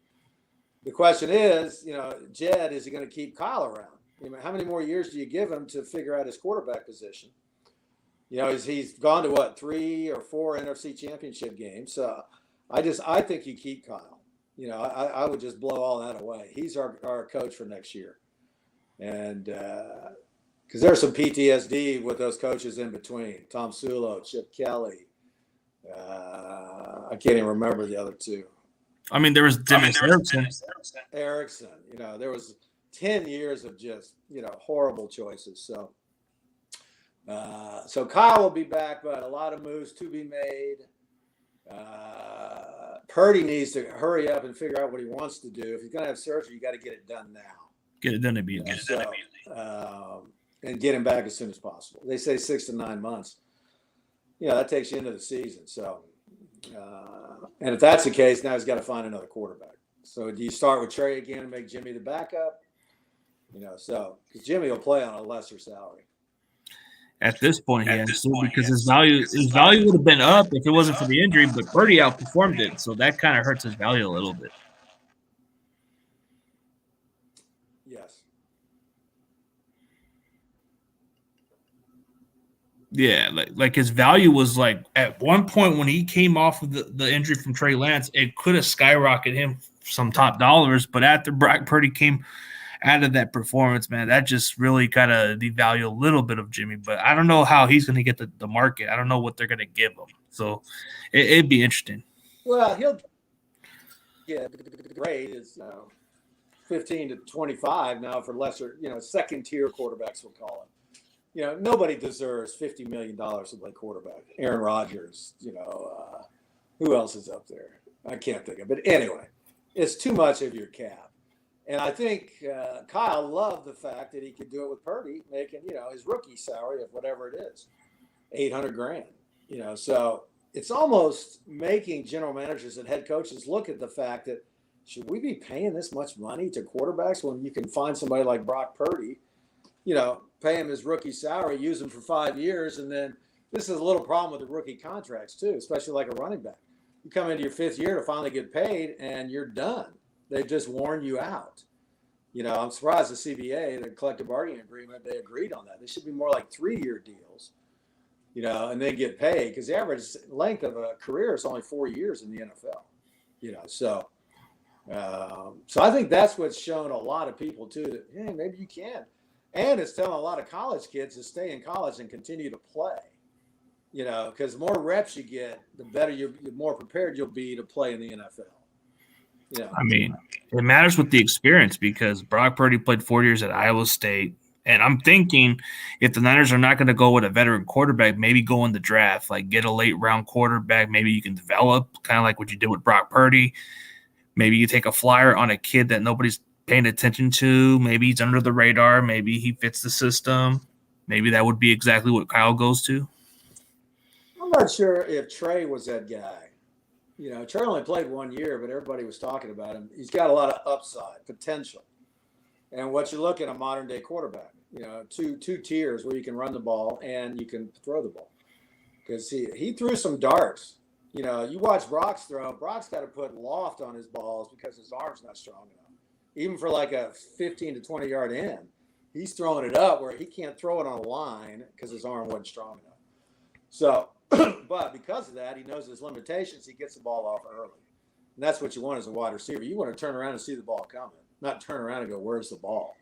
The question is, Jed, is he going to keep Kyle around? How many more years do you give him to figure out his quarterback position? He's gone to 3 or 4 NFC Championship games. So I think you keep Kyle. I would just blow all that away. He's our coach for next year. And because there's some PTSD with those coaches in between. Tom Sulo, Chip Kelly. I can't even remember the other 2. I mean, there was Dennis Erickson. There was 10 years of just, horrible choices. So, so Kyle will be back, but a lot of moves to be made. Purdy needs to hurry up and figure out what he wants to do. If he's going to have surgery, you got to get it done now. Get it done immediately. And get him back as soon as possible. They say 6 to 9 months. That takes you into the season. So, and if that's the case, now he's got to find another quarterback. So do you start with Trey again and make Jimmy the backup? Because Jimmy will play on a lesser salary. At this point, because his value would have been up if it wasn't for the injury, but Purdy outperformed it, so that kind of hurts his value a little bit. Yes. Yeah, like his value was like at one point when he came off of the injury from Trey Lance, it could have skyrocketed him some top dollars, but after Brock Purdy came out of that performance, man, that just really kind of devalued a little bit of Jimmy. But I don't know how he's going to get the market. I don't know what they're going to give him. So it'd be interesting. Well, get grade is 15 to 25 now for lesser, second tier quarterbacks, we'll call it. Nobody deserves $50 million to play quarterback. Aaron Rodgers, who else is up there? I can't think of it. But anyway, it's too much of your cap. And I think Kyle loved the fact that he could do it with Purdy, making, his rookie salary of whatever it is, $800,000. So it's almost making general managers and head coaches look at the fact that should we be paying this much money to quarterbacks when you can find somebody like Brock Purdy, pay him his rookie salary, use him for 5 years. And then this is a little problem with the rookie contracts too, especially like a running back. You come into your 5th year to finally get paid and you're done. They've just worn you out. I'm surprised the CBA, the collective bargaining agreement, they agreed on that. They should be more like 3-year deals, and then get paid because the average length of a career is only 4 years in the NFL, so I think that's what's shown a lot of people too that, hey, maybe you can. And it's telling a lot of college kids to stay in college and continue to play, because the more reps you get, the better the more prepared you'll be to play in the NFL. I mean, it matters with the experience because Brock Purdy played 4 years at Iowa State. And I'm thinking if the Niners are not going to go with a veteran quarterback, maybe go in the draft, like get a late round quarterback. Maybe you can develop kind of like what you did with Brock Purdy. Maybe you take a flyer on a kid that nobody's paying attention to. Maybe he's under the radar. Maybe he fits the system. Maybe that would be exactly what Kyle goes to. I'm not sure if Trey was that guy. Trey only played 1 year, but everybody was talking about him. He's got a lot of upside, potential. And what you look at a modern day quarterback, two tiers where you can run the ball and you can throw the ball. Because he threw some darts. You watch Brock's throw. Brock's got to put loft on his balls because his arm's not strong enough. Even for like a 15 to 20 yard in, he's throwing it up where he can't throw it on a line because his arm wasn't strong enough. So, but because of that, he knows his limitations. He gets the ball off early. And that's what you want as a wide receiver. You want to turn around and see the ball coming, not turn around and go, where's the ball?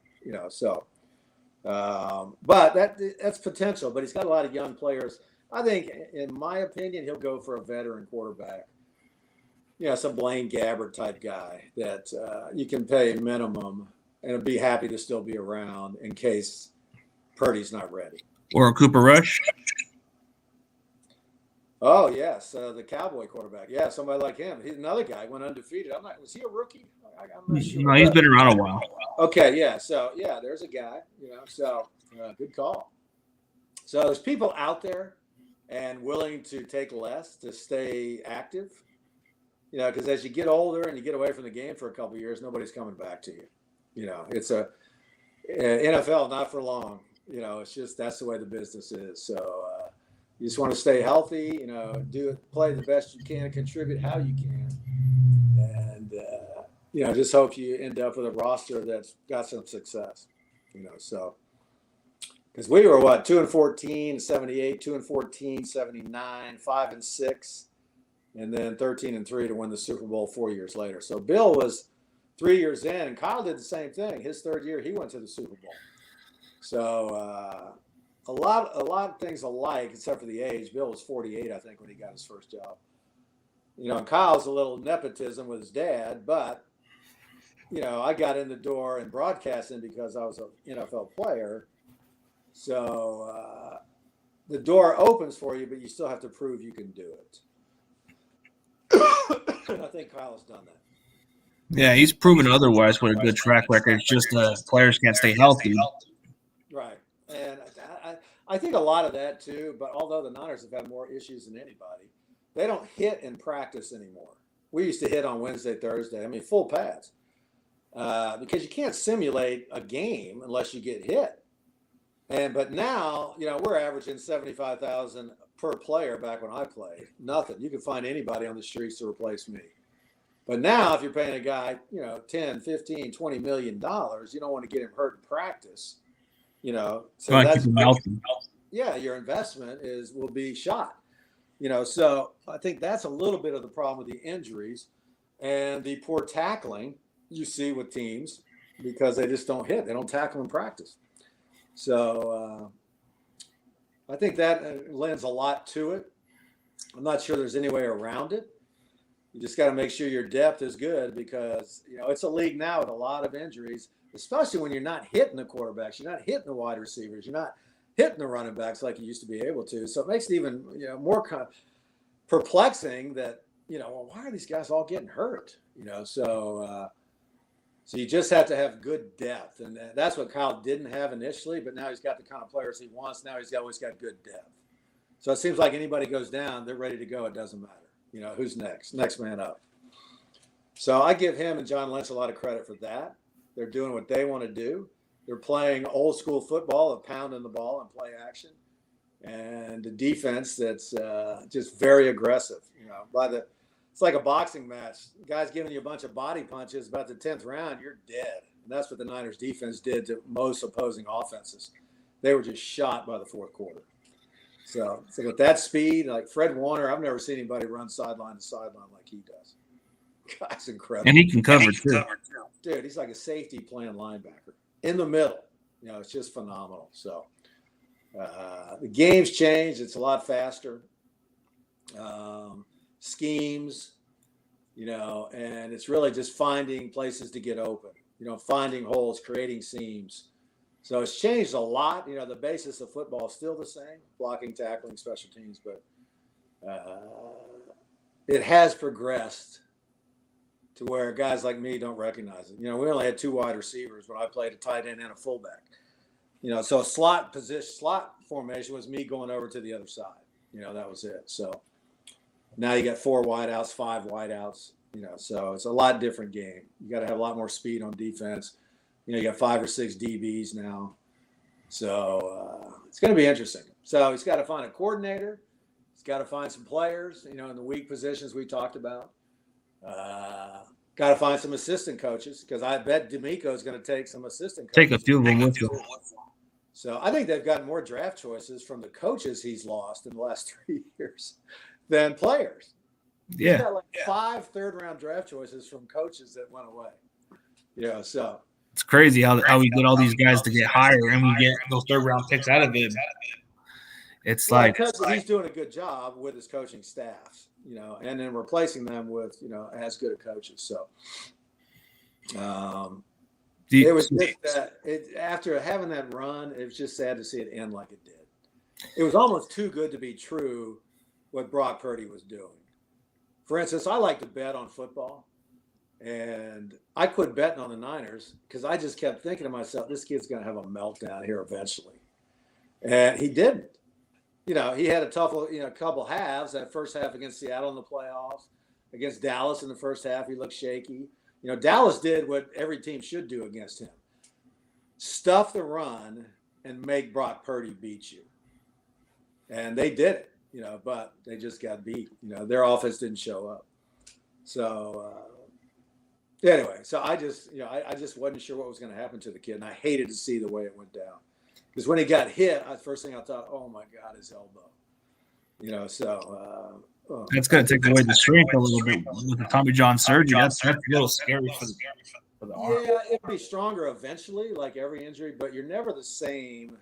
But that's potential. But he's got a lot of young players. I think, in my opinion, he'll go for a veteran quarterback. Some Blaine Gabbert type guy that you can pay minimum and be happy to still be around in case Purdy's not ready. Or a Cooper Rush. Oh, yes, the Cowboy quarterback. Yeah, somebody like him. He's another guy, went undefeated. Was he a rookie? I'm not sure. No, he's been around a while. Okay, yeah. So, yeah, there's a guy, good call. So there's people out there and willing to take less to stay active. Because as you get older and you get away from the game for a couple of years, nobody's coming back to you. It's a NFL, not for long. It's just that's the way the business is. So you just want to stay healthy. Play the best you can, contribute how you can, and just hope you end up with a roster that's got some success. So because we were 2-14, 78, 2-14, 79, 5-6. And then 13-3 to win the Super Bowl 4 years later. So Bill was 3 years in, and Kyle did the same thing. His third year, he went to the Super Bowl. So a lot of things alike, except for the age. Bill was 48, I think, when he got his first job. And Kyle's a little nepotism with his dad, but I got in the door in broadcasting because I was an NFL player. So the door opens for you, but you still have to prove you can do it. I think Kyle's done that. Yeah, he's proven otherwise with a good track record. It's just players can't stay healthy. Right. And I think a lot of that too, but although the Niners have had more issues than anybody, they don't hit in practice anymore. We used to hit on Wednesday, Thursday. Full pads. Because you can't simulate a game unless you get hit. But now, we're averaging 75,000 per player back when I played. Nothing. You can find anybody on the streets to replace me. But now if you're paying a guy, 10, 15, 20 million dollars, you don't want to get him hurt in practice. So that's your investment will be shot. So I think that's a little bit of the problem with the injuries and the poor tackling you see with teams because they just don't hit. They don't tackle in practice. So I think that lends a lot to it. I'm not sure there's any way around it. You just got to make sure your depth is good because, it's a league now with a lot of injuries, especially when you're not hitting the quarterbacks, you're not hitting the wide receivers, you're not hitting the running backs like you used to be able to. So it makes it even, more kind of perplexing that, well, why are these guys all getting hurt? So you just have to have good depth. And that's what Kyle didn't have initially, but now he's got the kind of players he wants. Now he's always got good depth. So it seems like anybody goes down, they're ready to go. It doesn't matter. Who's next? Next man up. So I give him and John Lynch a lot of credit for that. They're doing what they want to do. They're playing old school football of pounding the ball and play action. And a defense that's just very aggressive. It's like a boxing match. The guy's giving you a bunch of body punches. About the 10th round, you're dead. And that's what the Niners defense did to most opposing offenses. They were just shot by the fourth quarter. So with that speed, like Fred Warner, I've never seen anybody run sideline to sideline like he does. Guy's incredible. And he can cover too. Dude, he's like a safety playing linebacker in the middle. It's just phenomenal. So the game's changed. It's a lot faster. Schemes, and it's really just finding places to get open, finding holes, creating seams. So it's changed a lot. The basis of football is still the same, blocking, tackling, special teams, but it has progressed to where guys like me don't recognize it. We only had 2 wide receivers when I played a tight end and a fullback. So slot formation was me going over to the other side. That was it. So now you got 4 wideouts, 5 wideouts. So it's a lot different game. You got to have a lot more speed on defense. You got 5 or 6 DBs now. So it's going to be interesting. So he's got to find a coordinator. He's got to find some players, in the weak positions we talked about. Got to find some assistant coaches because I bet D'Amico is going to take some assistant coaches. Take a few of them with you. So I think they've gotten more draft choices from the coaches he's lost in the last 3 years than players. Yeah. He's got like 5 third-round draft choices from coaches that went away. So it's crazy how we get all these guys to get higher and we get those third-round picks out of it. It's because he's doing a good job with his coaching staffs, and then replacing them with, as good a coaches. So it was just that after having that run, it was just sad to see it end like it did. It was almost too good to be true what Brock Purdy was doing. For instance, I like to bet on football, and I quit betting on the Niners because I just kept thinking to myself, this kid's going to have a meltdown here eventually. And he didn't. He had a tough, couple halves. That first half against Seattle in the playoffs, against Dallas in the first half, he looked shaky. Dallas did what every team should do against him. Stuff the run and make Brock Purdy beat you. And they did it, but they just got beat. Their offense didn't show up. So anyway, so I just wasn't sure what was going to happen to the kid. And I hated to see the way it went down. Because when he got hit, the first thing I thought, oh my God, his elbow. That's going to take away the strength a little bit with the Tommy John surgery. That's a little scary for the arm. Yeah, it'll be stronger eventually, like every injury, but you're never the same.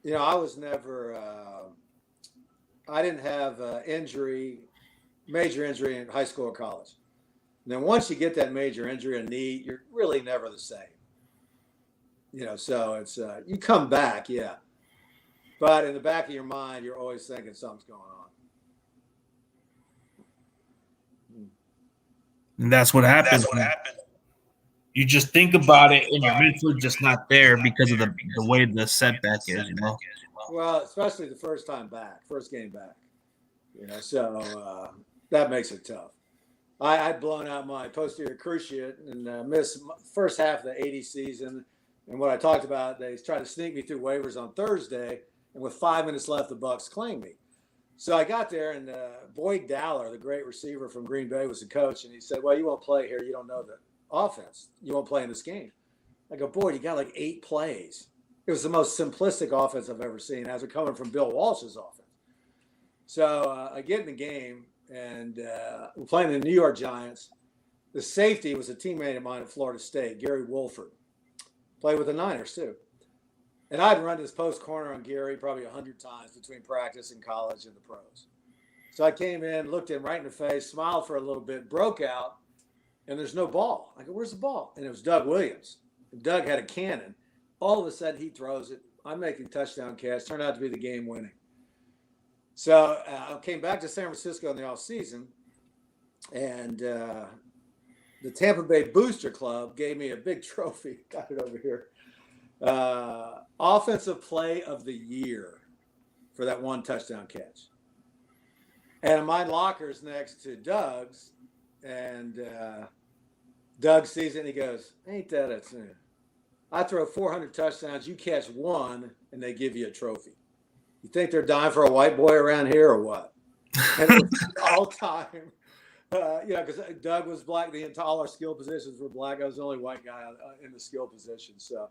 I was never. I didn't have major injury in high school or college. And then once you get that major injury, a knee, you're really never the same. So it's you come back, yeah. But in the back of your mind, you're always thinking something's going on. And that's what happens. You just think about it and you're mentally just not there because of the way the setback is, Well, especially the first game back. So that makes it tough. I'd blown out my posterior cruciate and missed first half of the 80 season. And what I talked about, they tried to sneak me through waivers on Thursday, and with 5 minutes left, the Bucs claimed me. So I got there, and Boyd Dowler, the great receiver from Green Bay, was the coach, and he said, well, you won't play here. You don't know the offense. You won't play in this game. I go, Boyd, you got like 8 plays. It was the most simplistic offense I've ever seen, as it coming from Bill Walsh's offense. So I get in the game, and we're playing the New York Giants. The safety was a teammate of mine at Florida State, Gary Wolford. Played with the Niners, too. And I'd run this post corner on Gary probably 100 times between practice and college and the pros. So I came in, looked him right in the face, smiled for a little bit, broke out, and there's no ball. I go, where's the ball? And it was Doug Williams. And Doug had a cannon. All of a sudden, he throws it. I'm making touchdown catch. Turned out to be the game winning. So I came back to San Francisco in the offseason, and the Tampa Bay Booster Club gave me a big trophy. Got it over here. Offensive play of the year for that one touchdown catch. And my locker's next to Doug's, and Doug sees it and he goes, ain't that a sin? I throw 400 touchdowns, you catch one, and they give you a trophy. You think they're dying for a white boy around here or what? And it was all time. Because Doug was black. All our skill positions were black. I was the only white guy in the skill position. So,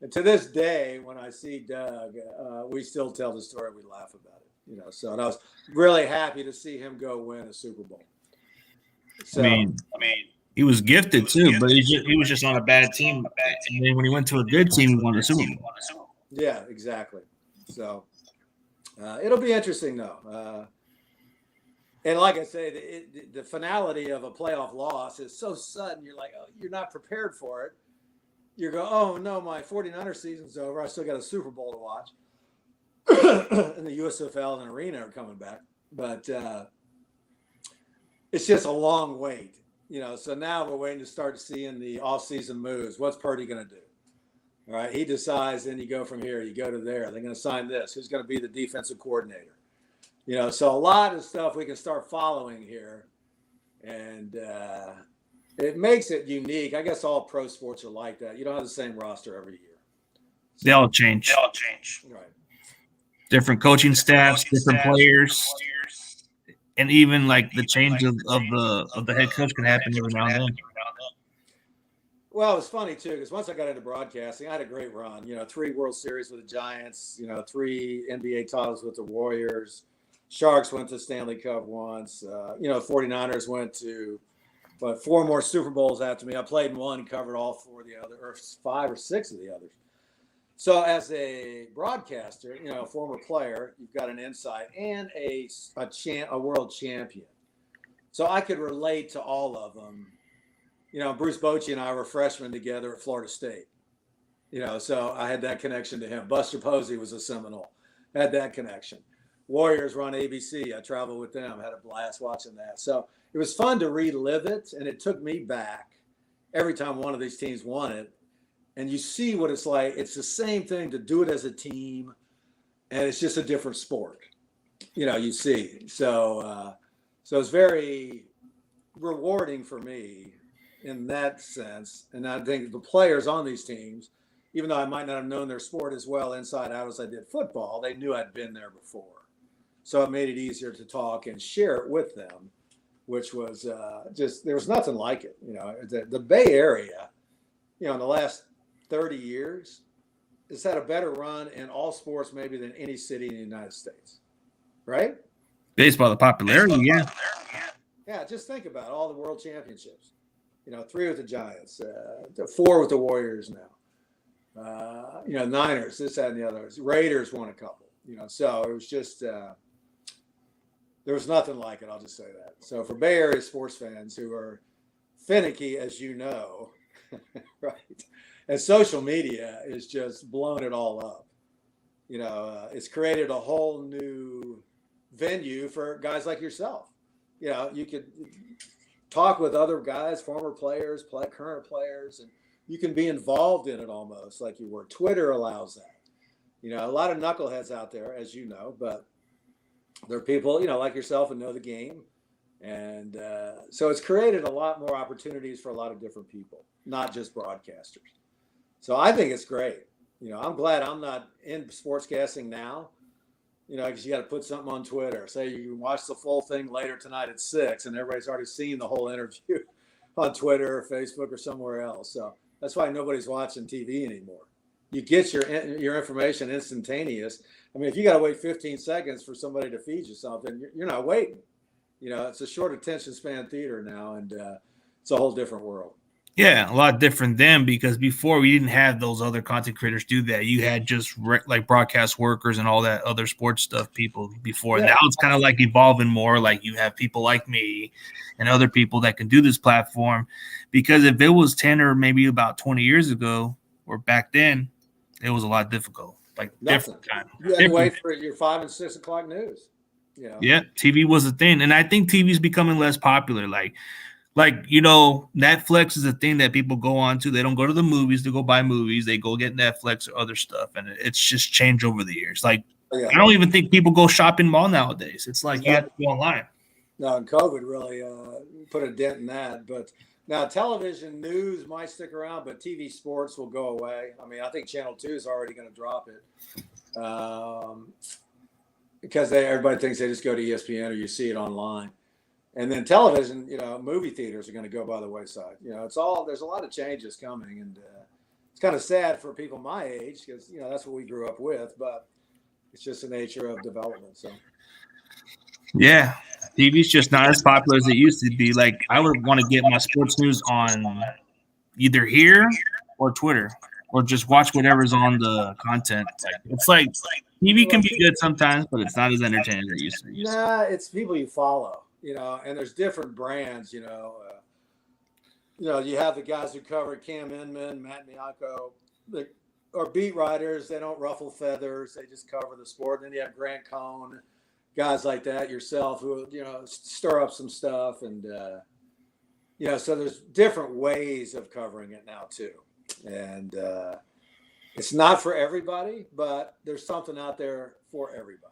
and to this day, when I see Doug, we still tell the story. We laugh about it. So, and I was really happy to see him go win a Super Bowl. So, I mean, he was gifted too, but he was just on a bad team. And then when he went to a good team, he won the Super Bowl. Yeah, exactly. So, it'll be interesting though. And like I say, the finality of a playoff loss is so sudden. You're like, oh, you're not prepared for it. You go, oh, no, my 49er season's over. I still got a Super Bowl to watch. And the USFL and Arena are coming back. But it's just a long wait. So now we're waiting to start seeing the offseason moves. What's Purdy going to do? All right, he decides, then you go from here, you go to there. They're going to sign this. Who's going to be the defensive coordinator? So a lot of stuff we can start following here, and it makes it unique. I guess all pro sports are like that. You don't have the same roster every year. So, they all change. Right. Different coaching staffs, different players, and even like the change of the head coach can happen every now and then. Well, it was funny too because once I got into broadcasting, I had a great run. 3 World Series with the Giants. 3 NBA titles with the Warriors. Sharks went to Stanley Cup once. 49ers went to 4 more Super Bowls after me. I played in one and covered all 4 of the other, or 5 or 6 of the others. So as a broadcaster, former player, you've got an insight and a world champion. So I could relate to all of them. Bruce Bochy and I were freshmen together at Florida State. So I had that connection to him. Buster Posey was a Seminole. Had that connection. Warriors were on ABC. I traveled with them. Had a blast watching that. So it was fun to relive it, and it took me back every time one of these teams won it. And you see what it's like. It's the same thing to do it as a team, and it's just a different sport. You see. So it's very rewarding for me in that sense. And I think the players on these teams, even though I might not have known their sport as well inside out as I did football, they knew I'd been there before. So it made it easier to talk and share it with them, which was there was nothing like it. The Bay Area, in the last 30 years, has had a better run in all sports maybe than any city in the United States, right? Baseball, the popularity, yeah. Yeah, just think about all the world championships. 3 with the Giants, 4 with the Warriors now. Niners, this, that, and the other. Raiders won a couple. So it was just there was nothing like it. I'll just say that. So for Bay Area sports fans who are finicky, as you know, right, and social media is just blown it all up. It's created a whole new venue for guys like yourself. You could talk with other guys, former players, current players, and you can be involved in it almost like you were. Twitter allows that. A lot of knuckleheads out there, as you know, but there are people, like yourself and know the game. And so it's created a lot more opportunities for a lot of different people, not just broadcasters. So I think it's great. I'm glad I'm not in sportscasting now, because you got to put something on Twitter. Say you can watch the full thing later tonight at 6 and everybody's already seen the whole interview on Twitter or Facebook or somewhere else. So that's why nobody's watching TV anymore. You get your information instantaneous. I mean, if you got to wait 15 seconds for somebody to feed you something, you're not waiting. It's a short attention span theater now, and it's a whole different world. Yeah, a lot different then because before we didn't have those other content creators do that. You had just like broadcast workers and all that other sports stuff people before. Yeah. Now it's kind of like evolving more. Like you have people like me and other people that can do this platform. Because if it was 10 or maybe about 20 years ago or back then, it was a lot difficult. Like Nothing. different time. You had to wait for your 5 and 6 o'clock news. You know. Yeah, TV was a thing, and I think TV is becoming less popular. Like Netflix is a thing that people go on to. They don't go to the movies to go buy movies. They go get Netflix or other stuff, and it's just changed over the years. Like I don't even think people go shopping mall nowadays. It's like you have to go online. No, and COVID really put a dent in that. But now television news might stick around, but TV sports will go away. I mean, I think Channel 2 is already going to drop it because everybody thinks they just go to ESPN or you see it online. And then television, movie theaters are going to go by the wayside. There's a lot of changes coming, and it's kind of sad for people my age because that's what we grew up with. But it's just the nature of development. So, yeah, TV's just not as popular as it used to be. Like I would want to get my sports news on either here or Twitter, or just watch whatever's on the content. It's like TV can be good sometimes, but it's not as entertaining as it used to be. Nah, it's people you follow. And there's different brands, you have the guys who cover Cam Inman, Matt Miyako, or beat writers. They don't ruffle feathers. They just cover the sport. And then you have Grant Cohn, guys like that, yourself, who, stir up some stuff. And, so there's different ways of covering it now, too. And it's not for everybody, but there's something out there for everybody.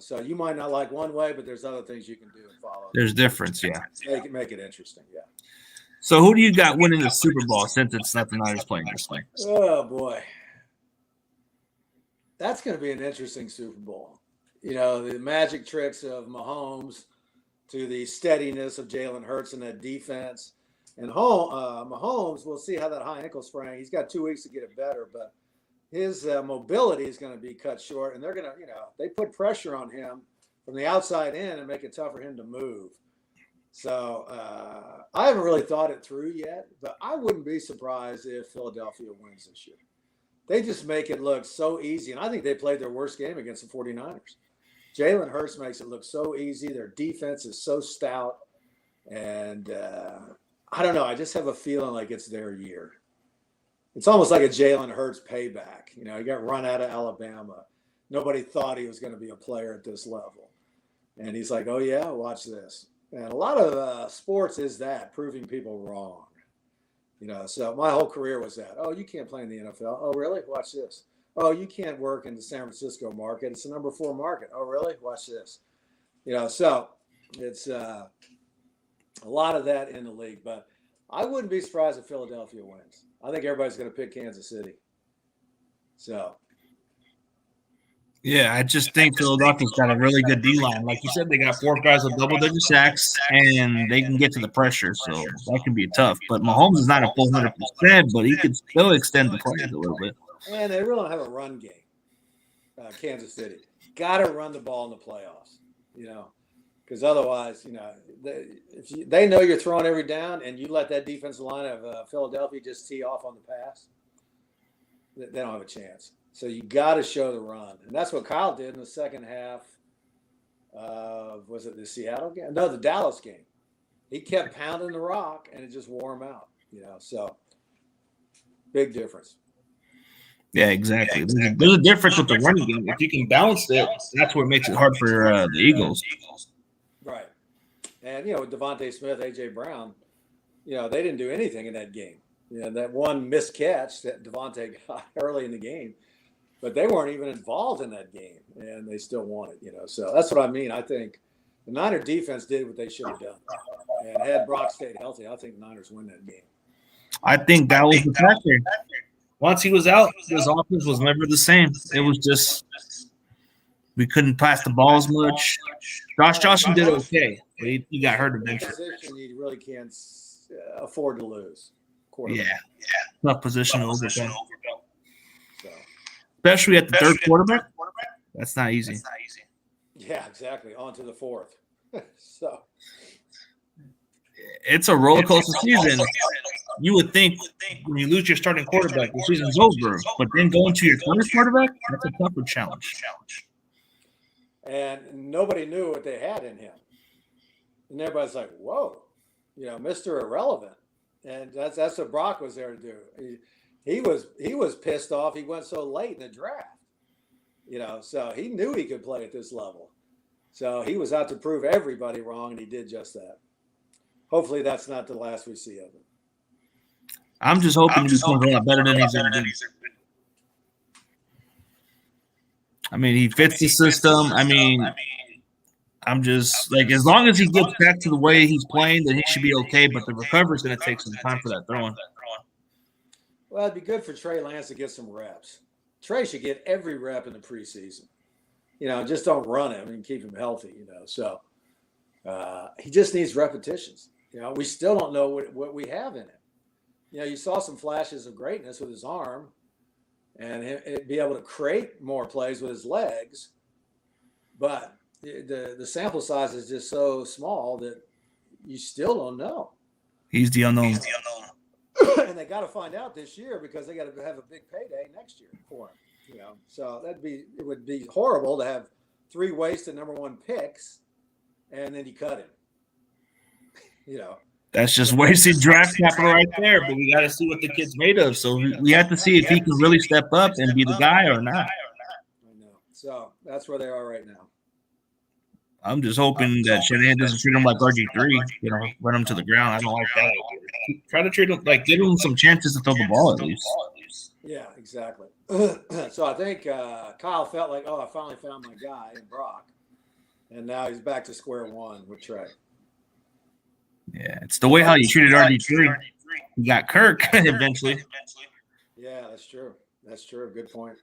So you might not like one way, but there's other things you can do and follow. There's difference, yeah. Make it interesting, yeah. So who do you got winning the Super Bowl since it's not the Niners playing this way? Oh boy, that's going to be an interesting Super Bowl. The magic tricks of Mahomes to the steadiness of Jalen Hurts and that defense. And Mahomes, we'll see how that high ankle sprain. He's got 2 weeks to get it better, but his mobility is going to be cut short, and they're going to, they put pressure on him from the outside in and make it tough for him to move. So I haven't really thought it through yet, but I wouldn't be surprised if Philadelphia wins this year. They just make it look so easy, and I think they played their worst game against the 49ers. Jalen Hurts makes it look so easy. Their defense is so stout, and I don't know. I just have a feeling like it's their year. It's almost like a Jalen Hurts payback. He got run out of Alabama. Nobody thought he was going to be a player at this level. And he's like, oh, yeah, watch this. And a lot of sports is that, proving people wrong. So my whole career was that. Oh, you can't play in the NFL. Oh, really? Watch this. Oh, you can't work in the San Francisco market. It's the number 4 market. Oh, really? Watch this. So it's a lot of that in the league. But I wouldn't be surprised if Philadelphia wins. I think everybody's going to pick Kansas City. So. Yeah, I just think Philadelphia's got a really good D-line. Like you said, they got 4 guys with double-digit sacks, and they can get to the pressure, so that can be tough. But Mahomes is not a full 100%, but he could still extend the plays a little bit. And they really don't have a run game, Kansas City. Got to run the ball in the playoffs, because otherwise, if they know you're throwing every down and you let that defensive line of Philadelphia just tee off on the pass, they don't have a chance. So you got to show the run. And that's what Kyle did in the second half of, was it the Seattle game? No, the Dallas game. He kept pounding the rock, and it just wore him out, So big difference. Yeah, exactly. There's a difference with the running game. If you can balance it, that's what makes it hard for the Eagles. Right. And, with Devontae Smith, A.J. Brown, they didn't do anything in that game. That one missed catch that Devontae got early in the game, but they weren't even involved in that game, and they still won it, So that's what I mean. I think the Niner defense did what they should have done. And had Brock stayed healthy, I think the Niners win that game. I think that was the factor. Once he was out, his offense was never the same. It was just we couldn't pass the ball as much. Josh Johnson did okay, but he got hurt eventually. You really can't afford to lose. Yeah. Tough position to overcome. Especially at the third quarterback. That's not easy. Yeah, exactly. On to the fourth. So. it's a roller coaster season. You would think when you lose your starting quarterback, the season's over. But then going to your first quarterback, that's a tougher challenge. And nobody knew what they had in him. And everybody's like, whoa, Mr. Irrelevant. And that's what Brock was there to do. He was pissed off. He went so late in the draft, so he knew he could play at this level. So he was out to prove everybody wrong, and he did just that. Hopefully that's not the last we see of him. I'm just hoping he becomes a lot better than he's ever been. I mean, he fits the system. I mean, I'm just like, as long as he gets back to the way he's playing, then he should be okay. But the recovery is going to take some time for that throwing. Well, it'd be good for Trey Lance to get some reps. Trey should get every rep in the preseason. Just don't run him and keep him healthy. So he just needs repetitions. We still don't know what we have in him. You saw some flashes of greatness with his arm, and he'd be able to create more plays with his legs, but the sample size is just so small that you still don't know. He's the unknown. And they got to find out this year because they got to have a big payday next year for him. So it would be horrible to have 3 wasted number 1 picks, and then you cut him. That's just wasted draft capital right there. But we got to see what the kid's made of. So we have to see if he can really step up and be the guy or not. I know. So that's where they are right now. I'm just hoping that Shanahan doesn't treat him like RG3, run him to the ground. I don't like that idea. Try to treat him like, give him some chances to throw the ball at least. Yeah, exactly. So I think Kyle felt like, I finally found my guy in Brock. And now he's back to square one with Trey. Yeah, it's the way how you treated RG3. You got Kirk eventually. Yeah, that's true. That's true. Good point.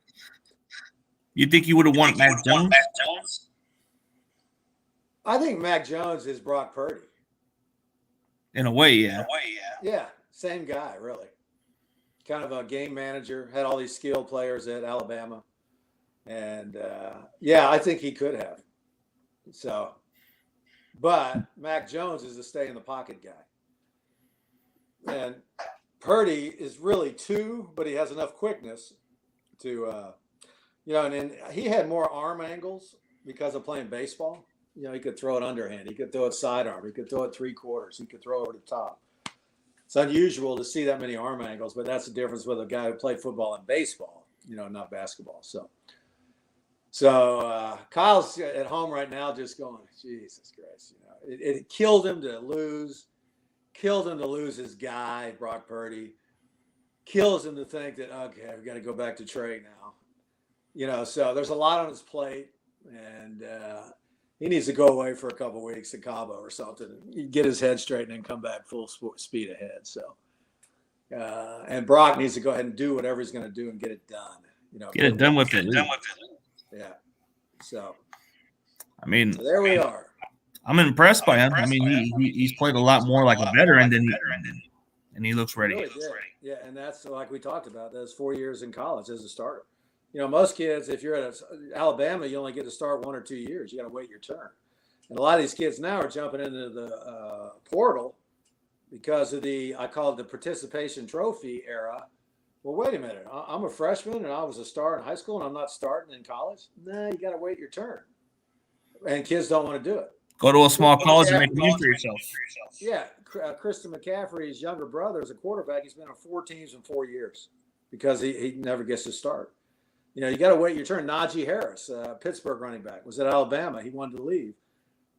You think you would have won Mac Jones? I think Mac Jones is Brock Purdy. In a way, yeah. Yeah, same guy, really. Kind of a game manager, had all these skilled players at Alabama. And, I think he could have. So, but Mac Jones is the stay in the pocket guy. And Purdy is really 2, but he has enough quickness to, and then he had more arm angles because of playing baseball. He could throw it underhand. He could throw it sidearm. He could throw it 3/4. He could throw over the top. It's unusual to see that many arm angles, but that's the difference with a guy who played football and baseball, not basketball. So Kyle's at home right now just going, Jesus Christ. It killed him to lose. Killed him to lose his guy, Brock Purdy. Kills him to think that, okay, we've got to go back to Trey now. So there's a lot on his plate, and he needs to go away for a couple of weeks to Cabo or something, get his head straight, and then come back full speed ahead. So, and Brock needs to go ahead and do whatever he's going to do and get it done. Get it done with it. Yeah. So, I mean, so there we are. I'm impressed by him. I mean, he's played a lot more like a veteran and he looks ready. Really did. Yeah, and that's like we talked about. Those 4 years in college as a starter. Most kids, if you're at Alabama, you only get to start 1 or 2 years. You got to wait your turn. And a lot of these kids now are jumping into the portal because of I call it the participation trophy era. Well, wait a minute. I'm a freshman and I was a star in high school and I'm not starting in college. Nah, you got to wait your turn. And kids don't want to do it. Go to a small college and make a name for yourself. Yeah. Christian McCaffrey's younger brother is a quarterback. He's been on 4 teams in 4 years because he never gets to start. You got to wait your turn. Najee Harris, Pittsburgh running back, was at Alabama. He wanted to leave.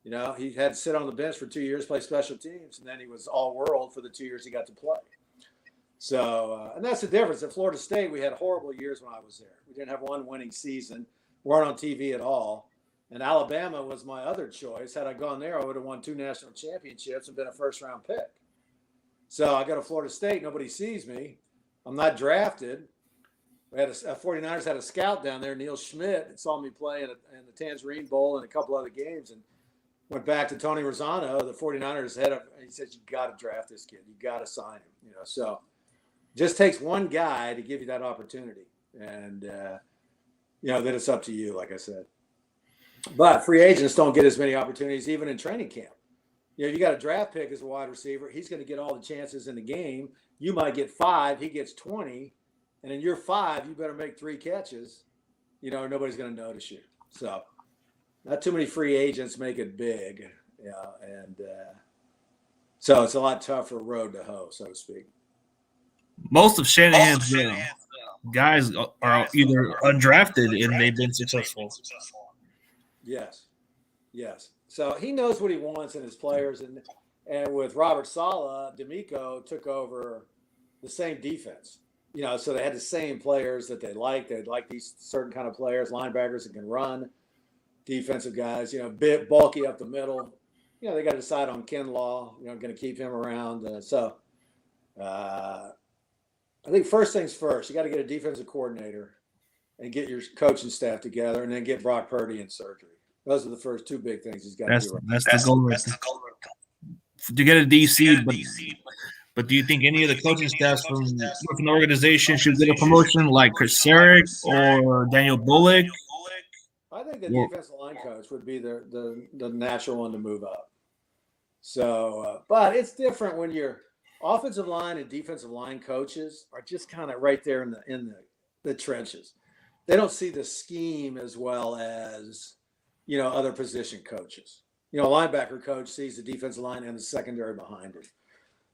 He had to sit on the bench for 2 years, play special teams, and then he was all-world for the 2 years he got to play. So, and that's the difference. At Florida State, we had horrible years when I was there. We didn't have one winning season. Weren't on TV at all. And Alabama was my other choice. Had I gone there, I would have won 2 national championships and been a first-round pick. So I go to Florida State. Nobody sees me. I'm not drafted. We had 49ers had a scout down there, Neil Schmidt, saw me play in the Tangerine Bowl and a couple other games, and went back to Tony Rossano, the 49ers head of. He said, "You got to draft this kid. You got to sign him." So just takes one guy to give you that opportunity, and then it's up to you, like I said. But free agents don't get as many opportunities even in training camp. You got a draft pick as a wide receiver. He's going to get all the chances in the game. You might get 5. He gets 20. And in your 5, you better make 3 catches. Nobody's going to notice you. So not too many free agents make it big. And so it's a lot tougher road to hoe, so to speak. Most of Shanahan's guys are either undrafted and they've been successful. Yes. So he knows what he wants in his players, and with Robert Saleh, D'Amico took over the same defense. So they had the same players that they liked. They like these certain kind of players, linebackers that can run, defensive guys. Bit bulky up the middle. They got to decide on Kinlaw. Going to keep him around. I think first things first, you got to get a defensive coordinator and get your coaching staff together, and then get Brock Purdy in surgery. Those are the first 2 big things he's got to do. That's the goal. To get a DC, but do you think any of the coaching staffs from an organization should get a promotion, like Chris Sarek or Daniel Bullock? I think the defensive line coach would be the natural one to move up. So, but it's different when your offensive line and defensive line coaches are just kind of right there in the trenches. They don't see the scheme as well as other position coaches. A linebacker coach sees the defensive line and the secondary behind it.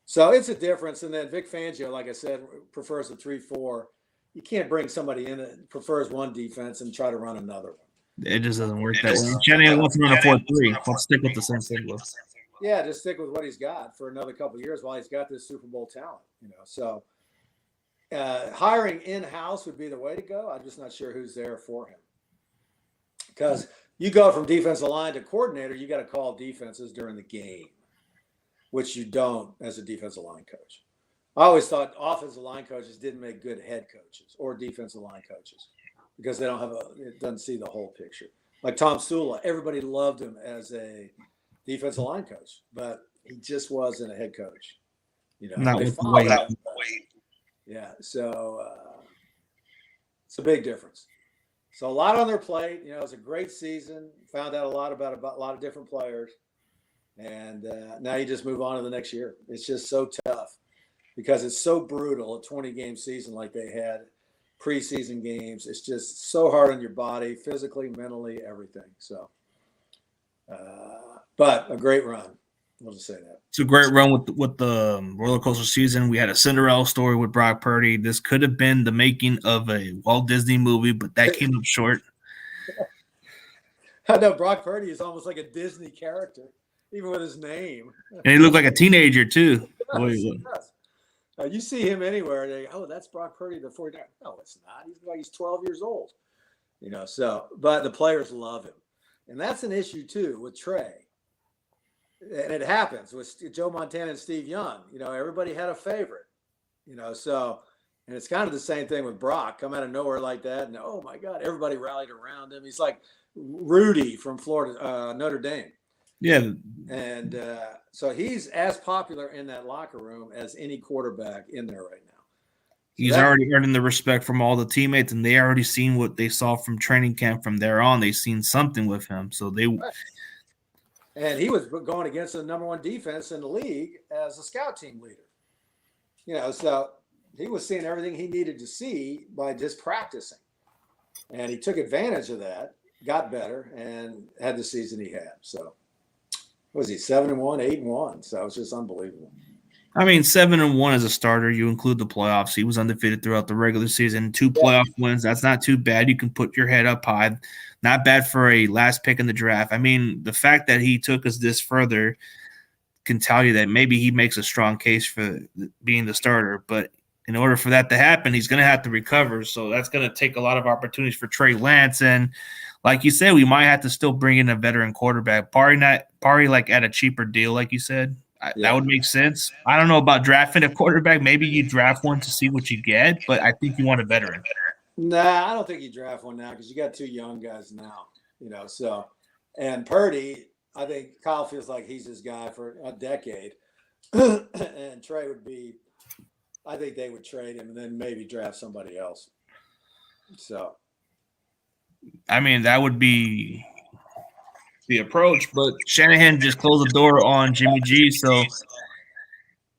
So it's a difference. And then Vic Fangio, like I said, prefers a 3-4. You can't bring somebody in that prefers one defense and try to run another one. It just doesn't work that way. Shanahan wants to run a 4-3. Let's stick with the same thing. Yeah, just stick with what he's got for another couple of years while he's got this Super Bowl talent. So hiring in-house would be the way to go. I'm just not sure who's there for him. Because you go from defensive line to coordinator, you got to call defenses during the game, which you don't as a defensive line coach. I always thought offensive line coaches didn't make good head coaches or defensive line coaches because they it doesn't see the whole picture. Like Tom Sula, everybody loved him as a defensive line coach, but he just wasn't a head coach. Not with the way. Yeah, so it's a big difference. So a lot on their plate. It was a great season. Found out a lot about a lot of different players, and now you just move on to the next year. It's just so tough because it's so brutal. A 20-game season like they had, preseason games. It's just so hard on your body, physically, mentally, everything. So, but a great run. We'll just say that. It's a great run with the roller coaster season. We had a Cinderella story with Brock Purdy. This could have been the making of a Walt Disney movie, but that came up short. I know Brock Purdy is almost like a Disney character, even with his name. And he looked like a teenager too. You see him anywhere, they go, that's Brock Purdy, the 49. No, it's not. He's 12 years old. So but the players love him. And that's an issue too with Trey. And it happens with Joe Montana and Steve Young. Everybody had a favorite. So, and it's kind of the same thing with Brock. Come out of nowhere like that, and oh my God, everybody rallied around him. He's like Rudy from Florida, Notre Dame. Yeah. And so he's as popular in that locker room as any quarterback in there right now. He's already earning the respect from all the teammates, and they already seen what they saw from training camp. From there on, they seen something with him. So they. Right. And he was going against the number 1 defense in the league as a scout team leader. So he was seeing everything he needed to see by just practicing. And he took advantage of that, got better, and had the season he had. So what was he, 7-1, 8-1? So it's just unbelievable. I mean, 7-1 as a starter. You include the playoffs. He was undefeated throughout the regular season. 2 playoff wins. That's not too bad. You can put your head up high. Not bad for a last pick in the draft. I mean, the fact that he took us this further can tell you that maybe he makes a strong case for being the starter. But in order for that to happen, he's going to have to recover. So that's going to take a lot of opportunities for Trey Lance. And like you said, we might have to still bring in a veteran quarterback. Probably like at a cheaper deal, like you said. That would make sense. I don't know about drafting a quarterback. Maybe you draft one to see what you get, but I think you want a veteran. Nah, I don't think you draft one now because you got 2 young guys now, So, and Purdy, I think Kyle feels like he's his guy for a decade, and Trey would be. I think they would trade him and then maybe draft somebody else. So, I mean, that would be the approach, but Shanahan just closed the door on Jimmy G. So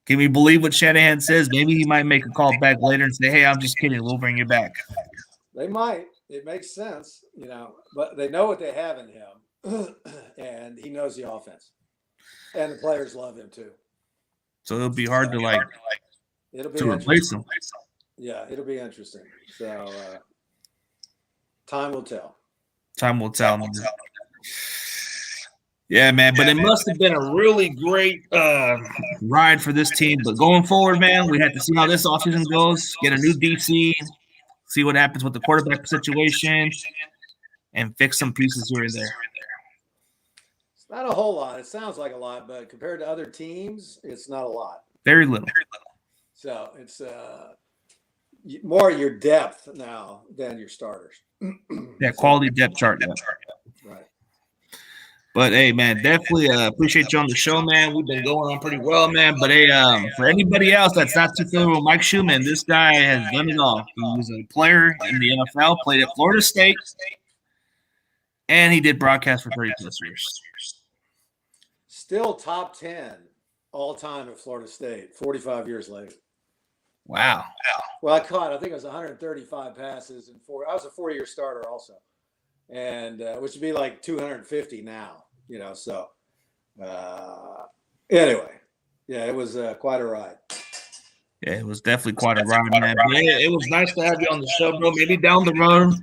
can we believe what Shanahan says? Maybe he might make a call back later and say, "Hey, I'm just kidding. We'll bring you back." They might. It makes sense, but they know what they have in him, and he knows the offense, and the players love him too. So it'll be hard to replace him. Yeah, it'll be interesting. So time will tell. Time will tell. Yeah, man. But it must have been a really great ride for this team. But going forward, man, we have to see how this offseason goes. Get a new DC. See what happens with the quarterback situation, and fix some pieces here and there. It's not a whole lot. It sounds like a lot, but compared to other teams, it's not a lot. Very little. So it's more your depth now than your starters. Yeah, quality depth chart. Yeah. Right. But hey, man, definitely appreciate you on the show, man. We've been going on pretty well, man. But hey, for anybody else that's not too familiar with Mike Shumann, this guy has done it all. He was a player in the NFL, played at Florida State, and he did broadcast for 30+ years. Still top 10 all time at Florida State, 45 years later. Wow. Well, I think it was 135 passes and I was a 4-year starter also, and which would be like 250 now. So anyway, yeah, it was quite a ride. Yeah, it was definitely quite a ride, man. But it was nice to have you on the show, bro. Maybe down the road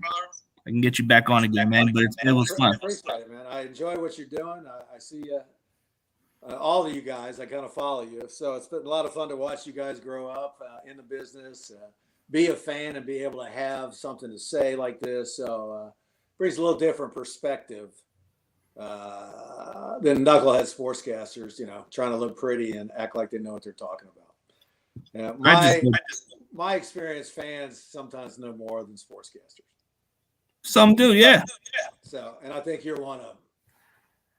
I can get you back on again, man. But it was fun. I appreciate it, man. I enjoy what you're doing. I see all of you guys. I kind of follow you, so it's been a lot of fun to watch you guys grow up in the business, be a fan, and be able to have something to say like this. So brings a little different perspective than knucklehead sportscasters, trying to look pretty and act like they know what they're talking about. My experienced fans sometimes know more than sportscasters. Some do, yeah. So, and I think you're one of them.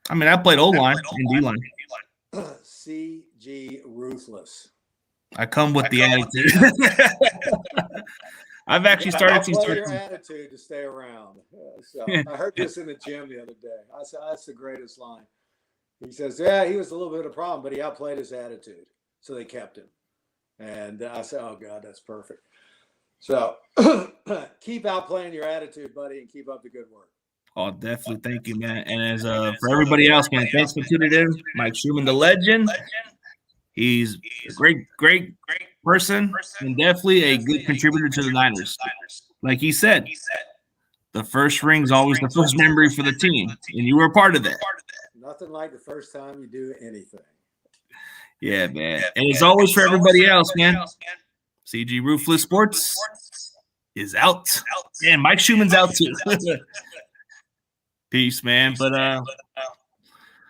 I mean, I played O-line and D-line. CG Ruthless. I come with the attitude. I've actually started to your attitude to stay around. So I heard this in the gym the other day. I said, that's the greatest line. He says, yeah, he was a little bit of a problem, but he outplayed his attitude. So they kept him. And I said, oh, God, that's perfect. So keep outplaying your attitude, buddy, and keep up the good work. Oh, definitely. Thank you, man. And as for everybody else, man, thanks for tuning in. Mike Shumann, the legend. He's a great person and definitely a good contributor to the Niners. Like he said, the first ring's always the first memory for the team, and you were a part of that. Nothing like the first time you do anything. Yeah, man. And it's always for everybody else, man. CG Ruthless Sports is out. And Mike Shumann's out too. Peace, man. But